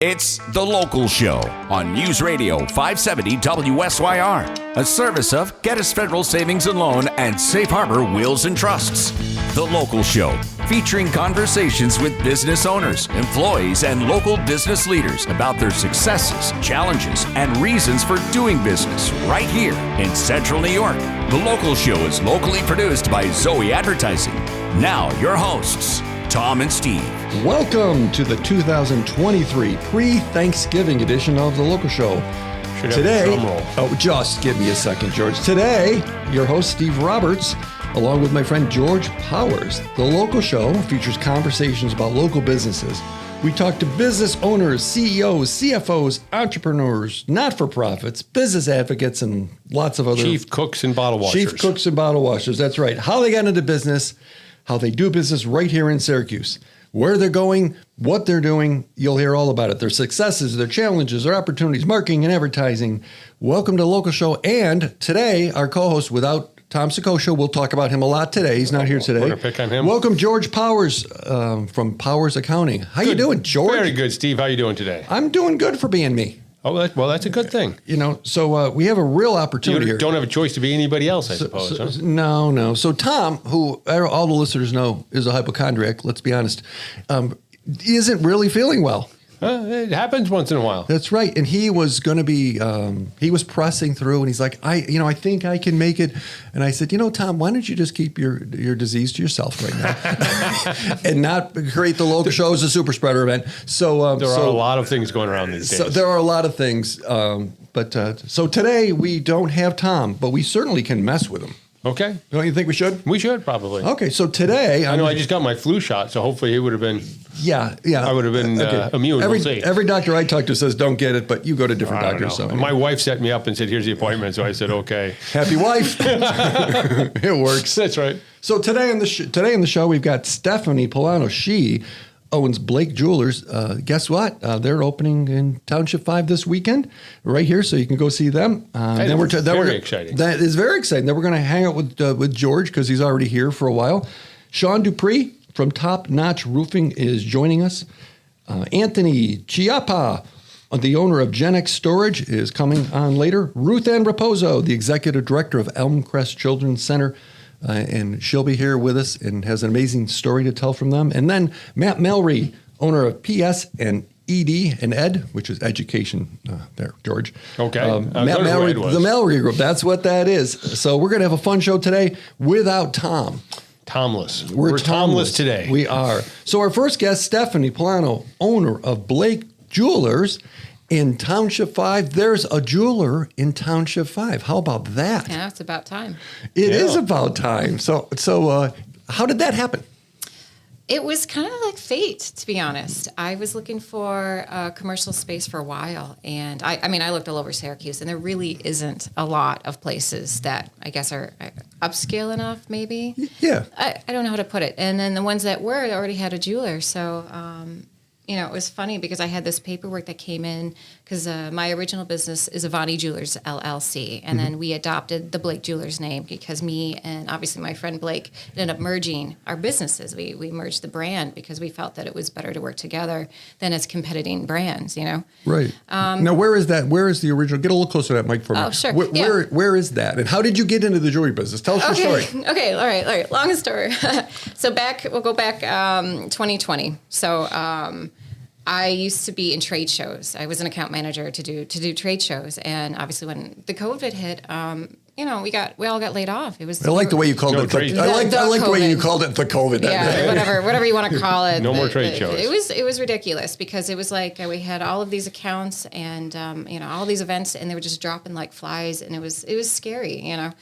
It's The Local Show on News Radio 570 WSYR, a service of Geddes Federal Savings and Loan and Safe Harbor Wills and Trusts. The Local Show, featuring conversations with business owners, employees, and local business leaders about their successes, challenges, and reasons for doing business right here in Central New York. The Local Show is locally produced by Zoey Advertising. Now, your hosts, Tom and Steve. Welcome to the 2023 pre-Thanksgiving edition of The Local Show. Today, just give me a second, George. Today, your host, Steve Roberts, along with my friend George Powers. The Local Show features conversations about local businesses. We talk to business owners, CEOs, CFOs, entrepreneurs, not-for-profits, business advocates, and lots of other... Chief cooks and bottle washers. Chief cooks and bottle washers, that's right. How they got into business, how they do business right here in Syracuse. Where they're going, what they're doing, you'll hear all about it. Their successes, their challenges, their opportunities, marketing and advertising. Welcome to the Local Show. And today, our co-host, without Tom Sakosha, we'll talk about him a lot today. He's not here today. We're going to pick on him. Welcome, George Powers from Powers Accounting. How you doing, George? Very good, Steve. How you doing today? I'm doing good for being me. Oh, well, that's a good thing. You know, so we have a real opportunity here. You don't have a choice to be anybody else, I suppose. Huh? No. So Tom, who all the listeners know is a hypochondriac, let's be honest, isn't really feeling well. It happens once in a while. That's right. And he was going to be, he was pressing through and he's like, I think I can make it. And I said, Tom, why don't you just keep your disease to yourself right now and not create the Local Show as a super spreader event. So there are a lot of things going around these days. So there are a lot of things. So today we don't have Tom, but we certainly can mess with him. Okay. Don't you think we should? We should, probably. Okay, so today... I know I just got my flu shot, so hopefully it would have been... Yeah. I would have been immune, we'll see. Every doctor I talk to says don't get it, but you go to different doctors. So my wife set me up and said, here's the appointment, so I said, okay. Happy wife. It works. That's right. So today in the show, we've got Stephanie Polano. She owns Blake Jewelers. Guess what? They're opening in Township 5 this weekend, right here, so you can go see them. Very exciting. That is very exciting. Then we're going to hang out with George because he's already here for a while. Sean Dupree from Top Notch Roofing is joining us. Anthony Chiappa, the owner of Gen X Storage, is coming on later. Ruth Ann Raposo, the executive director of Elmcrest Children's Center, and she'll be here with us and has an amazing story to tell from them. And then Matt Mallory, owner of PS and ED and Ed, which is education. There, George. Okay. Matt Mallory, the Mallory Group. That's what that is. So we're going to have a fun show today without Tom. Tomless. We're Tomless today. We are. So our first guest, Stephanie Polano, owner of Blake Jewelers in Township 5. There's a jeweler in Township 5. How about that? Yeah, it's about time. It is about time. So how did that happen? It was kind of like fate, to be honest. I was looking for a commercial space for a while, and I looked all over Syracuse, and there really isn't a lot of places that I guess are upscale enough, maybe. Yeah. I don't know how to put it. And then the ones that were already had a jeweler, so it was funny because I had this paperwork that came in because my original business is Avani Jewelers LLC, and then we adopted the Blake Jewelers name because me and obviously my friend Blake ended up merging our businesses. We merged the brand because we felt that it was better to work together than as competing brands, Right. Now, where is that? Where is the original? Get a little closer to that mic for me. Oh, sure. Where is that? And how did you get into the jewelry business? Tell us your story. Okay. All right. Long story. So we'll go back 2020. So I used to be in trade shows. I was an account manager to do trade shows, and obviously when the COVID hit, we all got laid off. It was. I like the way you called it. I like the way you called it the COVID. Yeah, whatever you want to call it. No more trade shows. It was ridiculous because it was like we had all of these accounts and all these events, and they were just dropping like flies, and it was scary, And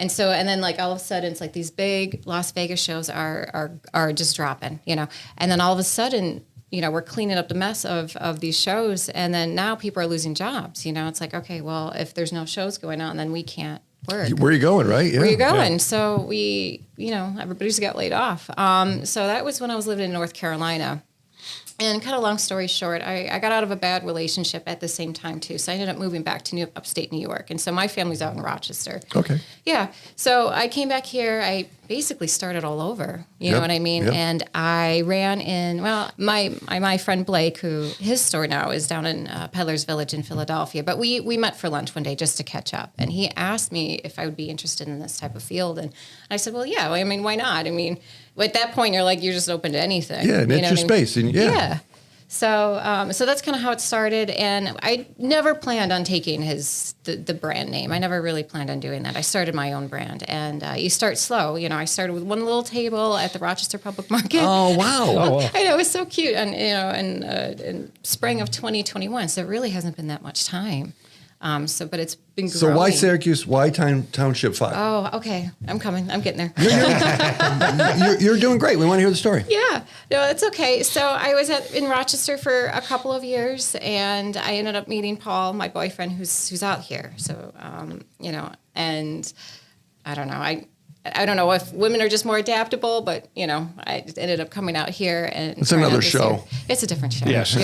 then like all of a sudden it's like these big Las Vegas shows are just dropping, and then all of a sudden, we're cleaning up the mess of these shows, and then now people are losing jobs. It's like, okay, well, if there's no shows going on, then we can't work. Where are you going, right? Yeah. Where are you going? Yeah. So we, everybody's got laid off. So that was when I was living in North Carolina. And kind of long story short, I got out of a bad relationship at the same time, too. So I ended up moving back to upstate New York. And so my family's out in Rochester. Okay. Yeah. So I came back here. I basically started all over. You know what I mean? And I ran in, well, my friend Blake, who his store now is down in Peddler's Village in Philadelphia, but we met for lunch one day just to catch up. And he asked me if I would be interested in this type of field. And I said, well, yeah, I mean, why not? I mean, at that point, you're just open to anything. Yeah, and it's your space. And yeah. So that's kind of how it started, and I never planned on taking the brand name. I never really planned on doing that. I started my own brand, and you start slow. I started with one little table at the Rochester Public Market. Oh wow! I know, it was so cute, and in spring of 2021. So it really hasn't been that much time. But it's been growing. So why Syracuse? Why Township 5? Oh, okay. I'm coming. I'm getting there. You're doing great. We want to hear the story. Yeah. No, it's okay. So I was in Rochester for a couple of years, and I ended up meeting Paul, my boyfriend, who's out here. So, and I don't know. I don't know if women are just more adaptable, but I ended up coming out here, and it's another show. It's a different show. Yes.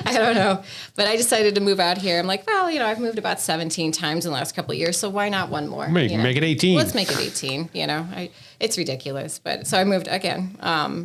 I don't know, but I decided to move out here. I'm like, well, I've moved about 17 times in the last couple of years, so why not one more? Make it 18. Let's make it 18. It's ridiculous, but so I moved again.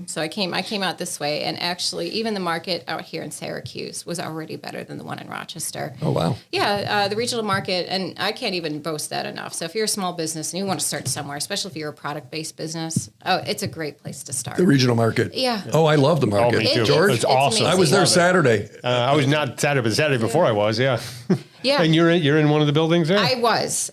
So I came out this way, and actually, even the market out here in Syracuse was already better than the one in Rochester. Oh wow! Yeah, the regional market, and I can't even boast that enough. So if you're a small business and you want to start somewhere, especially if you're a product-based business, it's a great place to start. The regional market. Yeah. Oh, I love the market. Oh, me too. George, it's awesome. I was there Saturday. I was not Saturday, but the Saturday before I was. Yeah. Yeah. And you're in one of the buildings there? I was.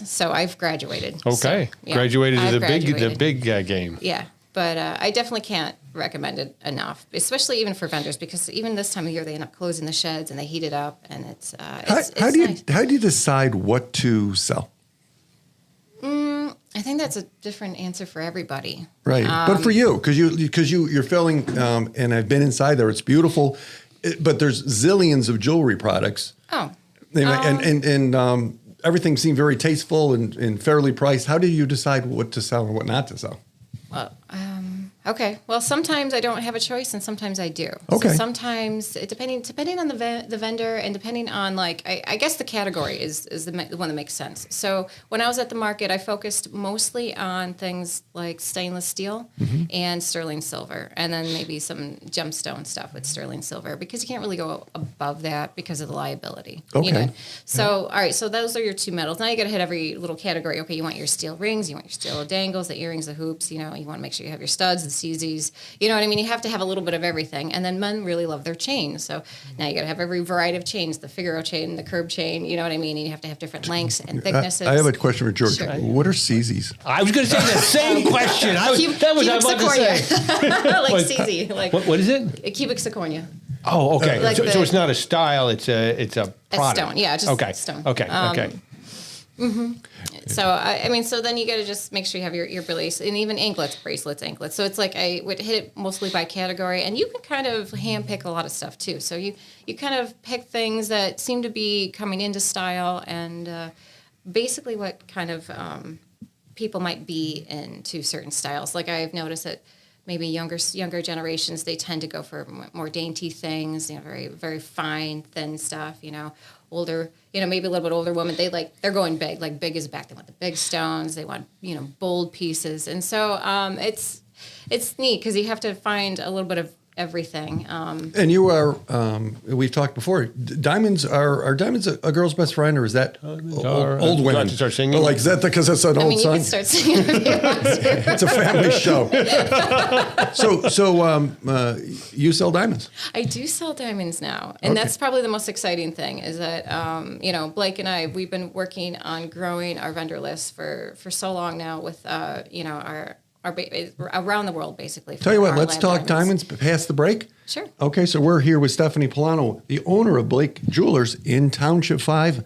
So I've graduated. Okay. So, yeah, graduated to the big game. Yeah. But I definitely can't recommend it enough, especially even for vendors, because even this time of year they end up closing the sheds and they heat it up, and it's how do you nice. How do you decide what to sell? I think that's a different answer for everybody. Right. But for you, because you're filling, and I've been inside there. It's beautiful, but there's zillions of jewelry products. Oh. And everything seemed very tasteful and fairly priced. How do you decide what to sell and what not to sell? Well, okay. Well, sometimes I don't have a choice, and sometimes I do. Okay. So sometimes, depending on the vendor, and depending on I guess the category is the one that makes sense. So when I was at the market, I focused mostly on things like stainless steel and sterling silver, and then maybe some gemstone stuff with sterling silver, because you can't really go above that because of the liability. Okay. So all right. So those are your two metals. Now you got to hit every little category. Okay, you want your steel rings, you want your steel dangles, the earrings, the hoops. You want to make sure you have your studs, the CZs. You know what I mean? You have to have a little bit of everything. And then men really love their chains. So now you got to have every variety of chains, the Figaro chain, the curb chain. You know what I mean? And you have to have different lengths and thicknesses. I have a question for George. Sure. What are CZs? I was going to say the same question. That was what I was about to say. Like CZ. Like, what is it? A cubic zirconia. Oh, okay. Like so it's not a style. It's a product. A stone. Yeah, just stone. Okay. Okay. So I mean, so then you got to just make sure you have your bracelets, and even anklets. So it's like I would hit it mostly by category, and you can kind of handpick a lot of stuff too. So you kind of pick things that seem to be coming into style, and basically what kind of people might be into certain styles. Like I've noticed that maybe younger generations, they tend to go for more dainty things, very very fine, thin stuff. Older, maybe a little bit older women, they're going big, like big is back. They want the big stones. They want, bold pieces. And so it's neat because you have to find a little bit of everything. And you are, we've talked before, diamonds are diamonds a girl's best friend, or is that old women? To start singing? Like, is that because it's an old song? You can start singing if you want to. It's a family show. So you sell diamonds? I do sell diamonds now. And that's probably the most exciting thing is that, Blake and I, we've been working on growing our vendor list for so long now with, around the world, basically. Tell you what, let's talk diamonds past the break. Sure. Okay, so we're here with Stephanie Polano, the owner of Blake Jewelers in Township 5,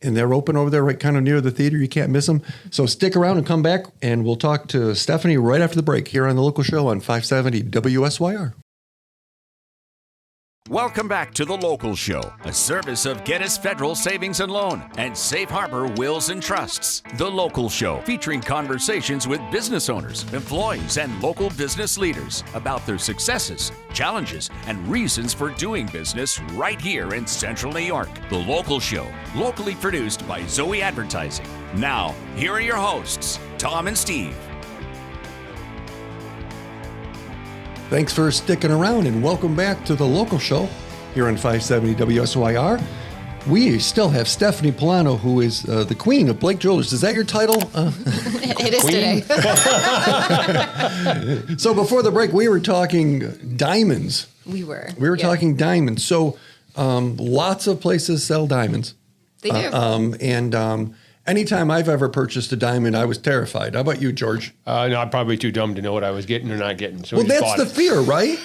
and they're open over there right kind of near the theater. You can't miss them. So stick around and come back, and we'll talk to Stephanie right after the break here on the local show on 570 WSYR. Welcome back to The Local Show, a service of Gettys Federal Savings and Loan and Safe Harbor Wills and Trusts. The Local Show, featuring conversations with business owners, employees, and local business leaders about their successes, challenges, and reasons for doing business right here in Central New York. The Local Show, locally produced by Zoey Advertising. Now, here are your hosts, Tom and Steve. Thanks for sticking around and welcome back to the local show here on 570 WSYR. We still have Stephanie Polano, who is the queen of Blake Jewelers. Is that your title? It is today. So before the break, we were talking diamonds. We were Talking diamonds. So lots of places sell diamonds. They do. Anytime I've ever purchased a diamond, I was terrified. How about you, George? No, I'm probably too dumb to know what I was getting or not getting. So Well, that's the fear, right?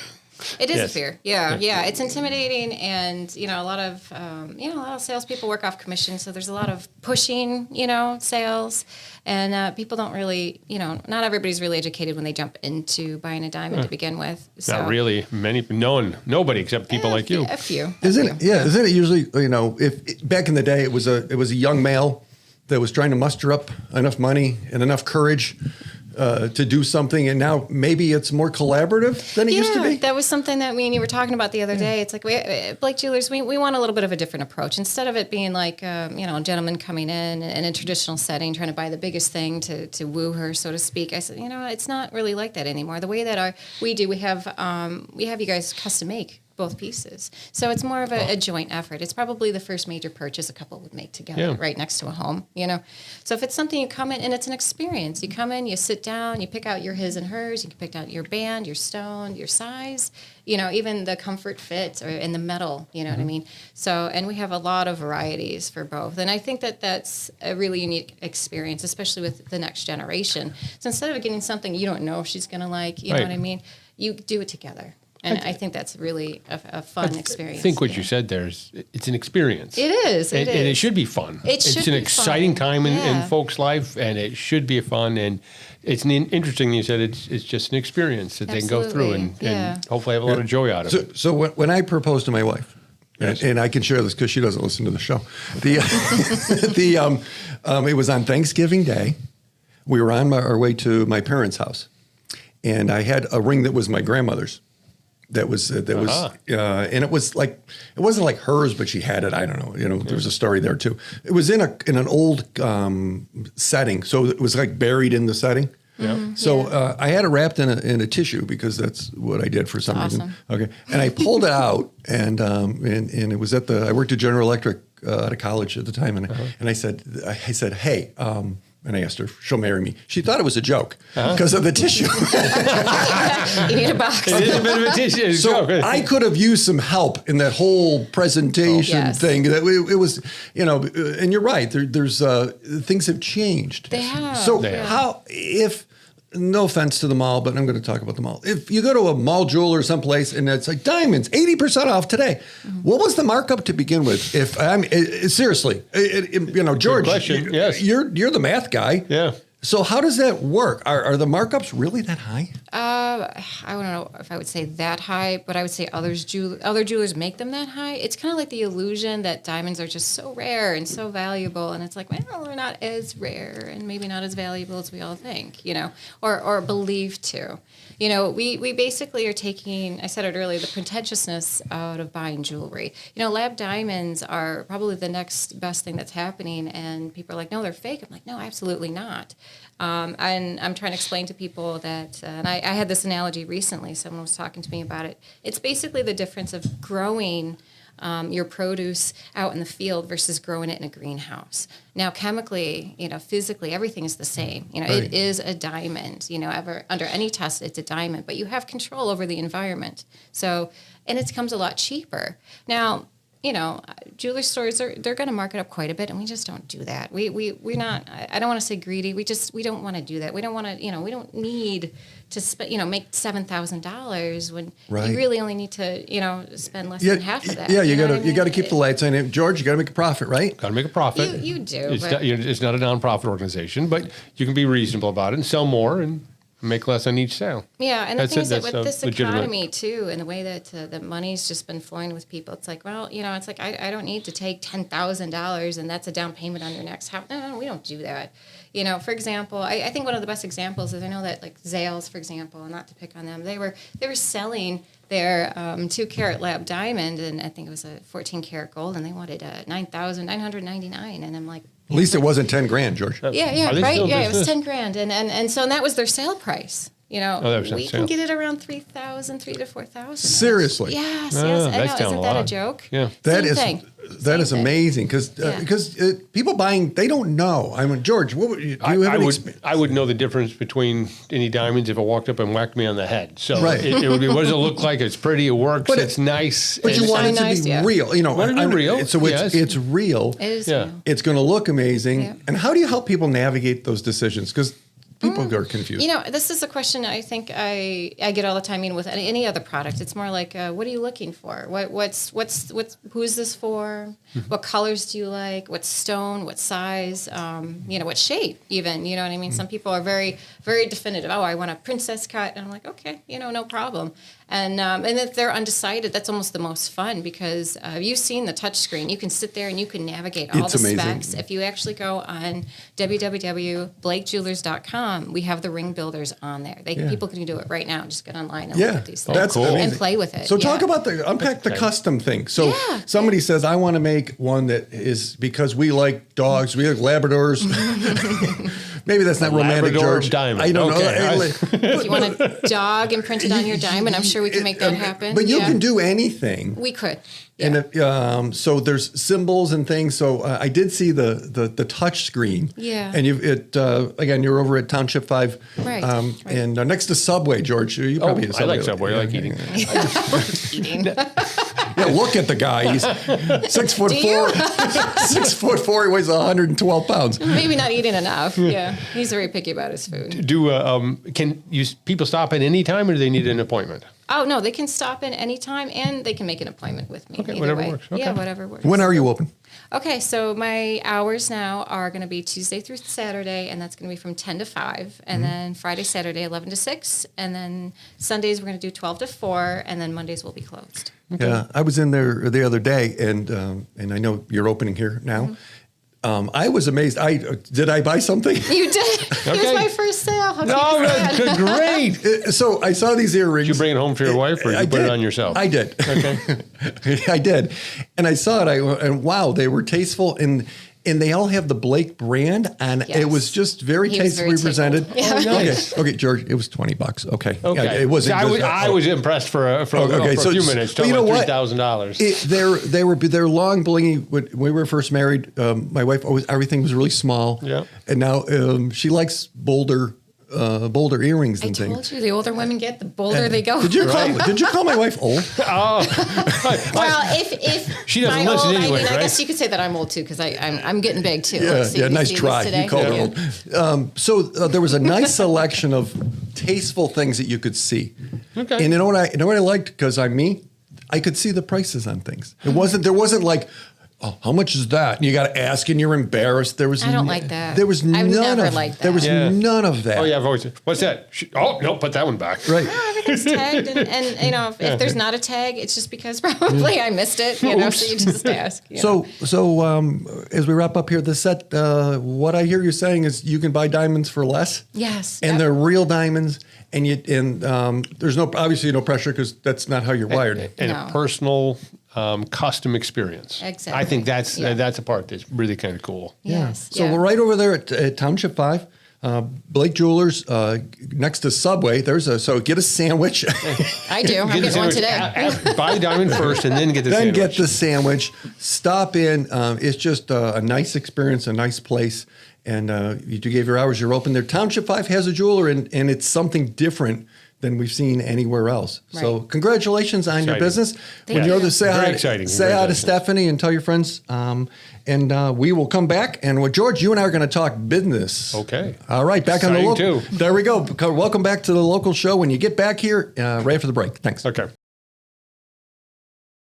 It is Yes. a fear. Yeah. It's intimidating, and a lot of salespeople work off commission, so there's a lot of pushing, sales, and people don't really, not everybody's really educated when they jump into buying a diamond to begin with. So, Not really many, nobody except people like you. A few. Isn't it? Yeah. Isn't it usually? If back in the day it was a young male that was trying to muster up enough money and enough courage to do something, and now maybe it's more collaborative than it used to be. That was something that me and you were talking about the other day. It's like Blake Jewelers, we want a little bit of a different approach. Instead of it being like a gentleman coming in a traditional setting trying to buy the biggest thing to woo her, so to speak. I said, it's not really like that anymore. The way that we have you guys custom make both pieces. So it's more of a joint effort. It's probably the first major purchase a couple would make together right next to a home, So if it's something you come in, and it's an experience, you come in, you sit down, you pick out your his and hers, you can pick out your band, your stone, your size, even the comfort fit or in the metal, you know what I mean? So, and we have a lot of varieties for both. And I think that that's a really unique experience, especially with the next generation. So instead of getting something you don't know if she's going to like, you know what I mean? You do it together. And I think that's really a fun experience. I think what you said there is it's an experience. It is. And it should be fun. It's an exciting time in folks' life, and it should be fun. And it's interesting you said it's just an experience that they can go through and hopefully have a lot of joy out of it. So when I proposed to my wife, and I can share this because she doesn't listen to the show, it was on Thanksgiving Day. We were on our way to my parents' house, and I had a ring that was my grandmother's. And it was like, it wasn't like hers, but she had it. I don't know. There was a story there too. It was in an old setting, so it was like buried in the setting. Yeah. So I had it wrapped in a tissue because that's what I did for some reason. Okay. And I pulled it out, and it was I worked at General Electric out of college at the time, and I said, hey. And I asked her if she'll marry me. She thought it was a joke because of the tissue. You need a box. It is a bit of a tissue. So I could have used some help in that whole presentation thing. That it was, and you're right. There's things have changed. They have. So how if? No offense to the mall, but I'm going to talk about the mall. If you go to a mall jeweler someplace and it's like diamonds, 80% off today, what was the markup to begin with? If seriously, George, question. Yes. You're the math guy. Yeah. So how does that work? Are the markups really that high? I don't know if I would say that high, but I would say other jewelers make them that high. It's kind of like the illusion that diamonds are just so rare and so valuable, and it's like, well, they're not as rare and maybe not as valuable as we all think, or believe to. We basically are taking, I said it earlier, the pretentiousness out of buying jewelry. Lab diamonds are probably the next best thing that's happening, and people are like, no, they're fake. I'm like, no, absolutely not. And I'm trying to explain to people that, and I had this analogy recently, someone was talking to me about it. It's basically the difference of growing your produce out in the field versus growing it in a greenhouse. Now, chemically, physically, everything is the same. Right. It is a diamond. Under any test, it's a diamond, but you have control over the environment. So, and it comes a lot cheaper. Now, jeweler stores they're going to mark it up quite a bit, and we just don't do that. We're not. I don't want to say greedy. We don't want to do that. We don't want to. We don't need to make $7,000 when you really only need to spend less than half of that. Yeah, you got to keep the lights on. George, you got to make a profit, right? Got to make a profit. You do. It's not a nonprofit organization, but you can be reasonable about it and sell more and make less on each sale. Yeah, and the thing is that with this legitimate economy too, and the way that the money's just been flowing with people, it's like, well, it's like I don't need to take $10,000 and that's a down payment on your next house. No, we don't do that. For example, I think one of the best examples is I know that like Zales, for example, and not to pick on them, they were selling their 2-carat lab diamond, and I think it was a 14-karat gold, and they wanted $9,999, and I'm like, At least it wasn't 10 grand, George. Yeah, right. Yeah, it was 10 grand, and so that was their sale price. You know, we can get it around 3,000, 3,000 to 4,000. Seriously? Yes. I know. Isn't that a joke? Yeah. That is amazing because people buying, they don't know. I mean, George, what would you do? I would know the difference between any diamonds if I walked up and whacked me on the head. So it would be, what does it look like? It's pretty, it works, it's nice. But you want it to be real. You know, want it to be real. So it's real. It is real. It's going to look amazing. Yeah. And how do you help people navigate those decisions? Because people are confused. You know, this is a question I think I get all the time. With any other product, it's more like, what are you looking for? Who is this for? What colors do you like? What stone? What size? What shape? Even, you know what I mean? Some people are very, very definitive. Oh, I want a princess cut, and I'm like, okay, no problem. And if they're undecided, that's almost the most fun because you've seen the touch screen. You can sit there and you can navigate all the specs. If you actually go on www.blakejewelers.com, we have the ring builders on there. People can do it right now. Just get online and look at these things. That's cool. And play with it. So talk about unpack the custom thing. So somebody says, I want to make one that is, because we like dogs, we like Labradors. Maybe that's not romantic, George. Diamond. I don't know. If you want a dog imprinted on your diamond, I'm sure we can make that happen. But you can do anything. We could. Yeah. And so there's symbols and things. So I did see the touch screen. Yeah. And again, you're over at Township 5. Right. And next to Subway, George. You probably eat a Subway. I like Subway. I like eating. Eating. Yeah, look at the guy. He's 6'4". 6'4". He weighs 112 pounds. Maybe not eating enough. Yeah, he's very picky about his food. Can people stop at any time, or do they need an appointment? Oh no, they can stop in any time, and they can make an appointment with me. Okay, whatever works. Okay. Yeah, whatever works. When are you open? Okay, so my hours now are going to be Tuesday through Saturday, and that's going to be from 10 to 5, and then Friday, Saturday, 11 to 6, and then Sundays we're going to do 12 to 4, and then Mondays will be closed. Okay. Yeah, I was in there the other day, and I know you're opening here now. I was amazed. Did I buy something? You did. It was my first sale. That's great. So I saw these earrings. Did you bring it home for your wife, or did you put it on yourself? I did. Okay. I did. And I saw it, and wow, they were tasteful, and they all have the Blake brand, and it was just very tastefully presented. Yeah. Oh, nice. Okay, George, it was $20. Okay. Yeah, it wasn't. I was impressed for a few minutes. But you know what? $3,000. They're long blingy. When we were first married, my wife everything was really small. Yeah. And now she likes bolder earrings and things. I told you, the older women get, the bolder they go. Did you call my wife old? Oh. Well, if she doesn't listen anyway, I guess you could say that I'm old too, because I'm getting big too. Yeah, nice try. You called her old. So there was a nice selection of tasteful things that you could see. Okay. And you know what I liked, because I'm me, I could see the prices on things. There wasn't like, oh, how much is that? And you got to ask, and you're embarrassed. I don't like that. There was none of that. There was none of that. Oh yeah, I've always said, what's that? Oh no, put that one back. Right. No, everything's tagged, and if there's not a tag, it's just because probably I missed it. So you just ask. So as we wrap up here, the set, what I hear you saying is you can buy diamonds for less. Yes. And they're real diamonds, and there's obviously no pressure, because that's not how you're wired. And a personal. Custom experience. Exactly. I think that's a part that's really kind of cool. Yes. So we're right over there at Township 5, Blake Jewelers, next to Subway. So get a sandwich. I do. I'm getting one today. Buy the diamond first, and then get the sandwich. Then get the sandwich. Stop in. It's just a nice experience, a nice place. And you gave your hours. You're open there. Township 5 has a jeweler, and it's something different than we've seen anywhere else. Right. So congratulations on your business. Thank you. Say hi to Stephanie and tell your friends. And we will come back. And with George, you and I are going to talk business. Okay. All right. Back on the local. Too. There we go. Welcome back to the local show. When you get back here, right after the break. Thanks. Okay.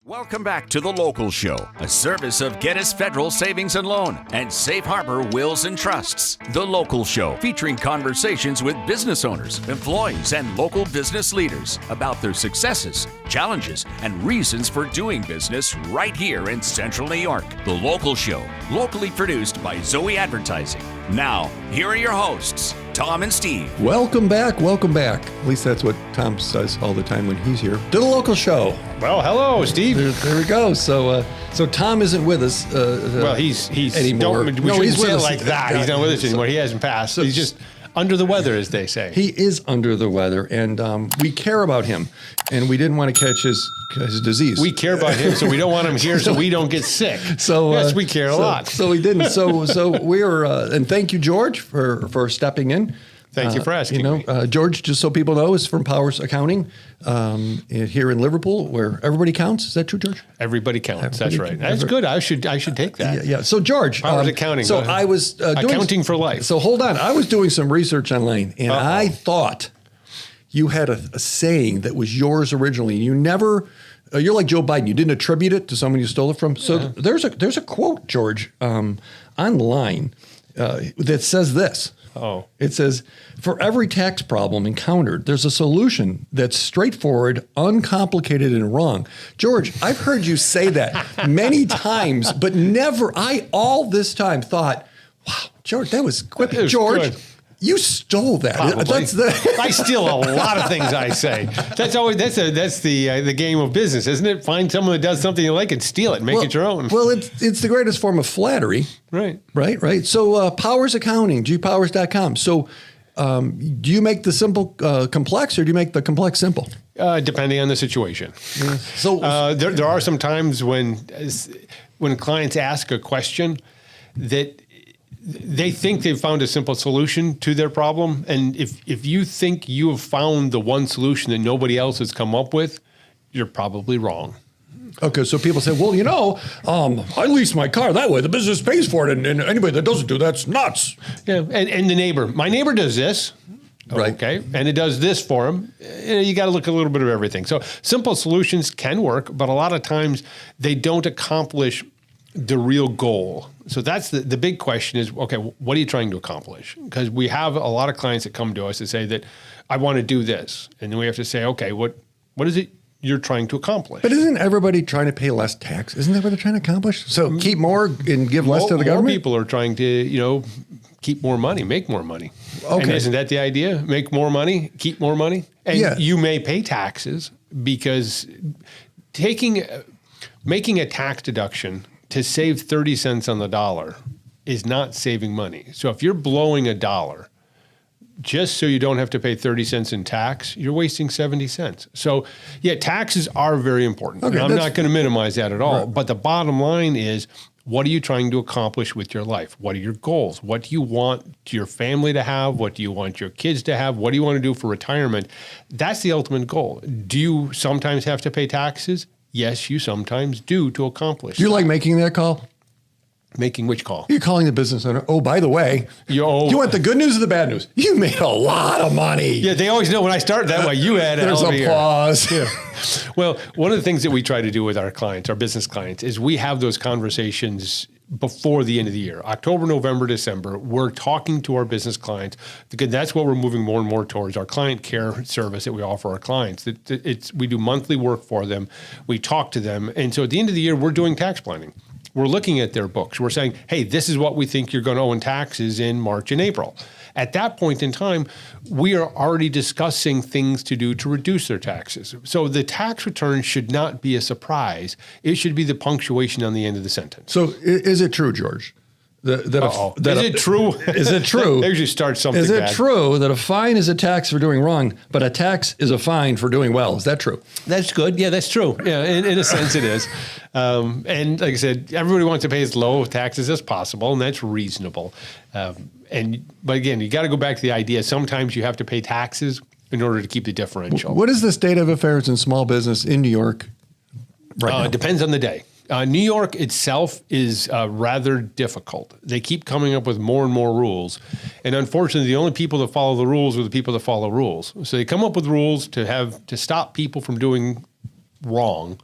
Welcome back to The Local Show, a service of Gettys Federal Savings and Loan and Safe Harbor Wills and Trusts. The Local Show, featuring conversations with business owners, employees, and local business leaders about their successes, challenges, and reasons for doing business right here in Central New York. The Local Show, locally produced by Zoey Advertising. Now, here are your hosts, Tom and Steve. Welcome back. Welcome back. At least that's what Tom says all the time when he's here. To The Local Show. Well, hello, Steve. There we go. So Tom isn't with us. Well, he's anymore. We shouldn't say it like that. He's not with us anymore. He hasn't passed. He's just under the weather, as they say. He is under the weather, and we care about him, and we didn't want to catch his disease. We care about him, so we don't want him here, so we don't get sick. So yes, we care a lot. So we didn't. So we're and thank you, George, for stepping in. Thank you for asking me. George, just so people know, is from Powers Accounting here in Liverpool, where everybody counts. Is that true, George? Everybody counts. That's right. That's good. I should take that. Yeah. So George, Powers Accounting. So I was accounting for life. So hold on. I was doing some research online, and I thought you had a saying that was yours originally. You never. You're like Joe Biden. You didn't attribute it to someone you stole it from. So there's a quote, George, online that says this. Oh. It says, for every tax problem encountered, there's a solution that's straightforward, uncomplicated, and wrong. George, I've heard you say that many times, but never, all this time thought, wow, George, that was quick. George, good. You stole that. I steal a lot of things I say. That's the game of business, isn't it? Find someone that does something you like and steal it and make it your own. Well, it's the greatest form of flattery. Right. So Powers Accounting, gpowers.com. So do you make the simple complex, or do you make the complex simple? Depending on the situation. Yeah. So there are some times when clients ask a question that they think they've found a simple solution to their problem. And if you think you have found the one solution that nobody else has come up with, you're probably wrong. Okay, so people say, well, I lease my car that way. The business pays for it, and anybody that doesn't do that's nuts. Yeah, and the neighbor. My neighbor does this. Right. Okay, and it does this for him. You got to look at a little bit of everything. So simple solutions can work, but a lot of times they don't accomplish the real goal. So that's the big question is, okay, what are you trying to accomplish? Because we have a lot of clients that come to us and say that I want to do this. And then we have to say, okay, what is it you're trying to accomplish? But isn't everybody trying to pay less tax? Isn't that what they're trying to accomplish? So keep more and give less to the government? More people are trying to, keep more money, make more money. Okay. And isn't that the idea? Make more money, keep more money? And you may pay taxes because making a tax deduction to save 30 cents on the dollar is not saving money. So if you're blowing $1 just so you don't have to pay 30 cents in tax, you're wasting 70 cents. So taxes are very important. Okay, I'm not going to minimize that at all. Right. But the bottom line is, what are you trying to accomplish with your life? What are your goals? What do you want your family to have? What do you want your kids to have? What do you want to do for retirement? That's the ultimate goal. Do you sometimes have to pay taxes? Yes, you sometimes do to accomplish. Do you like making that call? Making which call? You're calling the business owner. Oh, by the way, do you want the good news or the bad news? You made a lot of money. Yeah, they always know when I start that way. You had there's applause. Yeah. Well, one of the things that we try to do with our clients, our business clients, is we have those conversations before the end of the year. October, November, December, we're talking to our business clients because that's what we're moving more and more towards, our client care service that we offer our clients. We do monthly work for them. We talk to them. And so at the end of the year, we're doing tax planning. We're looking at their books. We're saying, hey, this is what we think you're going to owe in taxes in March and April. At that point in time, we are already discussing things to do to reduce their taxes. So the tax return should not be a surprise. It should be the punctuation on the end of the sentence. So is it true, George? Is it true? Is it true? They usually start something Is it bad. true that a fine is a tax for doing wrong, but a tax is a fine for doing well? Is that true? That's good. Yeah, that's true. Yeah, in a sense it is. And like I said, everybody wants to pay as low taxes as possible, and that's reasonable. But again, you got to go back to the idea. Sometimes you have to pay taxes in order to keep the differential. What is the state of affairs in small business in New York right now? It depends on the day. New York itself is rather difficult. They keep coming up with more and more rules. And unfortunately, the only people that follow the rules are the people that follow rules. So they come up with rules to stop people from doing wrong.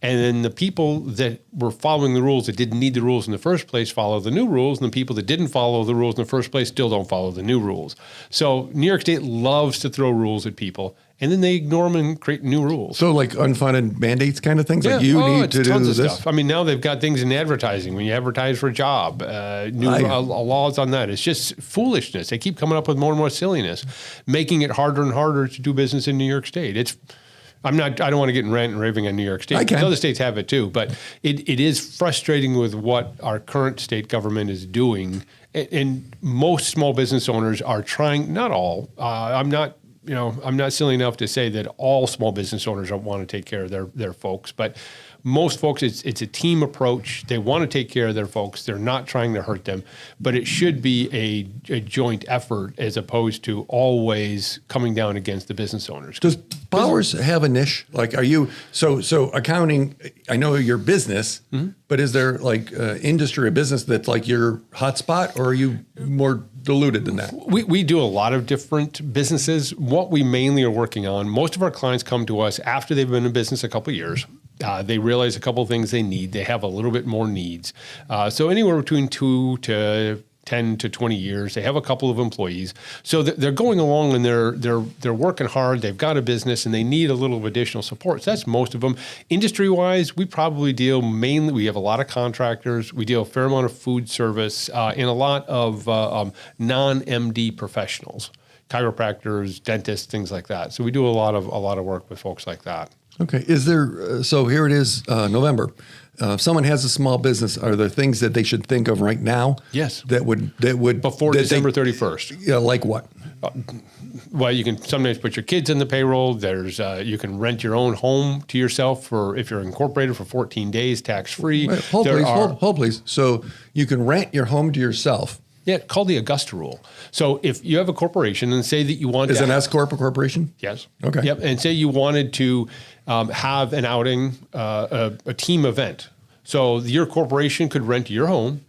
And then the people that were following the rules that didn't need the rules in the first place follow the new rules. And the people that didn't follow the rules in the first place still don't follow the new rules. So New York State loves to throw rules at people. And then they ignore them and create new rules. So like unfunded mandates kind of things? Yeah. Like you need to do tons of this? Stuff. I mean, now they've got things in advertising. When you advertise for a job, new laws on that. It's just foolishness. They keep coming up with more and more silliness, making it harder and harder to do business in New York State. I don't want to get in rant and raving on New York State. I can. Because other states have it too, but it is frustrating with what our current state government is doing. And most small business owners are trying, not all, I'm not silly enough to say that all small business owners don't want to take care of their folks, but most folks, it's a team approach. They want to take care of their folks. They're not trying to hurt them, but it should be a joint effort as opposed to always coming down against the business owners. Does Powers have a niche? Like, are you, so accounting, I know your business, but is there like industry or business that's like your hotspot, or are you more diluted than that? We do a lot of different businesses. What we mainly are working on, most of our clients come to us after they've been in business a couple of years. They realize a couple of things they need. They have a little bit more needs. So anywhere between 2 to 10 to 20 years, they have a couple of employees. So they're going along and they're working hard. They've got a business and they need a little additional support. So that's most of them. Industry-wise, we probably deal mainly, we have a lot of contractors. We deal a fair amount of food service and a lot of non-MD professionals, chiropractors, dentists, things like that. So we do a lot of work with folks like that. Okay. Is there, so here it is, November. If someone has a small business, are there things that they should think of right now? Yes. That would Before December 31st. Yeah, like what? Well, you can sometimes put your kids in the payroll. There's you can rent your own home to yourself for, if you're incorporated, for 14 days, tax-free. Wait, hold please. So you can rent your home to yourself. Yeah, called the Augusta rule. So if you have a corporation and say that you want Is to... an S Corp a corporation? Yes. Okay. Yep. And say you wanted to have an outing, a team event. So your corporation could rent your home.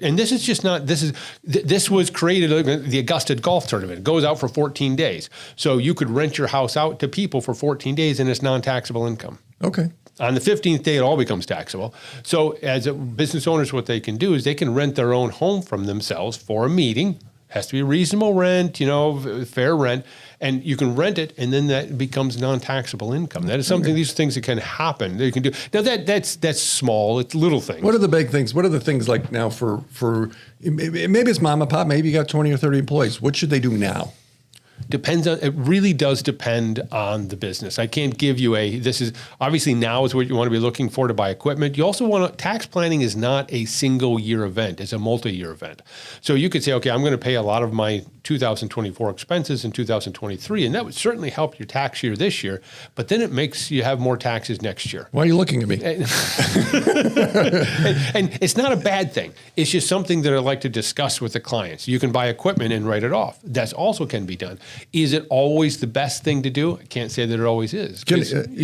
And this is just not, this was created, the Augusta Golf Tournament. It goes out for 14 days. So you could rent your house out to people for 14 days and it's non-taxable income. Okay. On the 15th day, it all becomes taxable. So as business owners, what they can do is they can rent their own home from themselves for a meeting. Has to be a reasonable rent, fair rent. And you can rent it, and then that becomes non-taxable income. That is something, these things that can happen, that you can do. Now, that's small. It's little things. What are the big things? What are the things like now for maybe it's mom and pop, maybe you got 20 or 30 employees. What should they do now? It really does depend on the business. I can't give you this is obviously now is what you want to be looking for to buy equipment. You also want tax planning is not a single year event. It's a multi-year event. So you could say, okay, I'm going to pay a lot of my 2024 expenses in 2023, and that would certainly help your tax year this year, but then it makes you have more taxes next year. Why are you looking at me? And it's not a bad thing. It's just something that I like to discuss with the clients. You can buy equipment and write it off. That also can be done. Is it always the best thing to do? I can't say that it always is.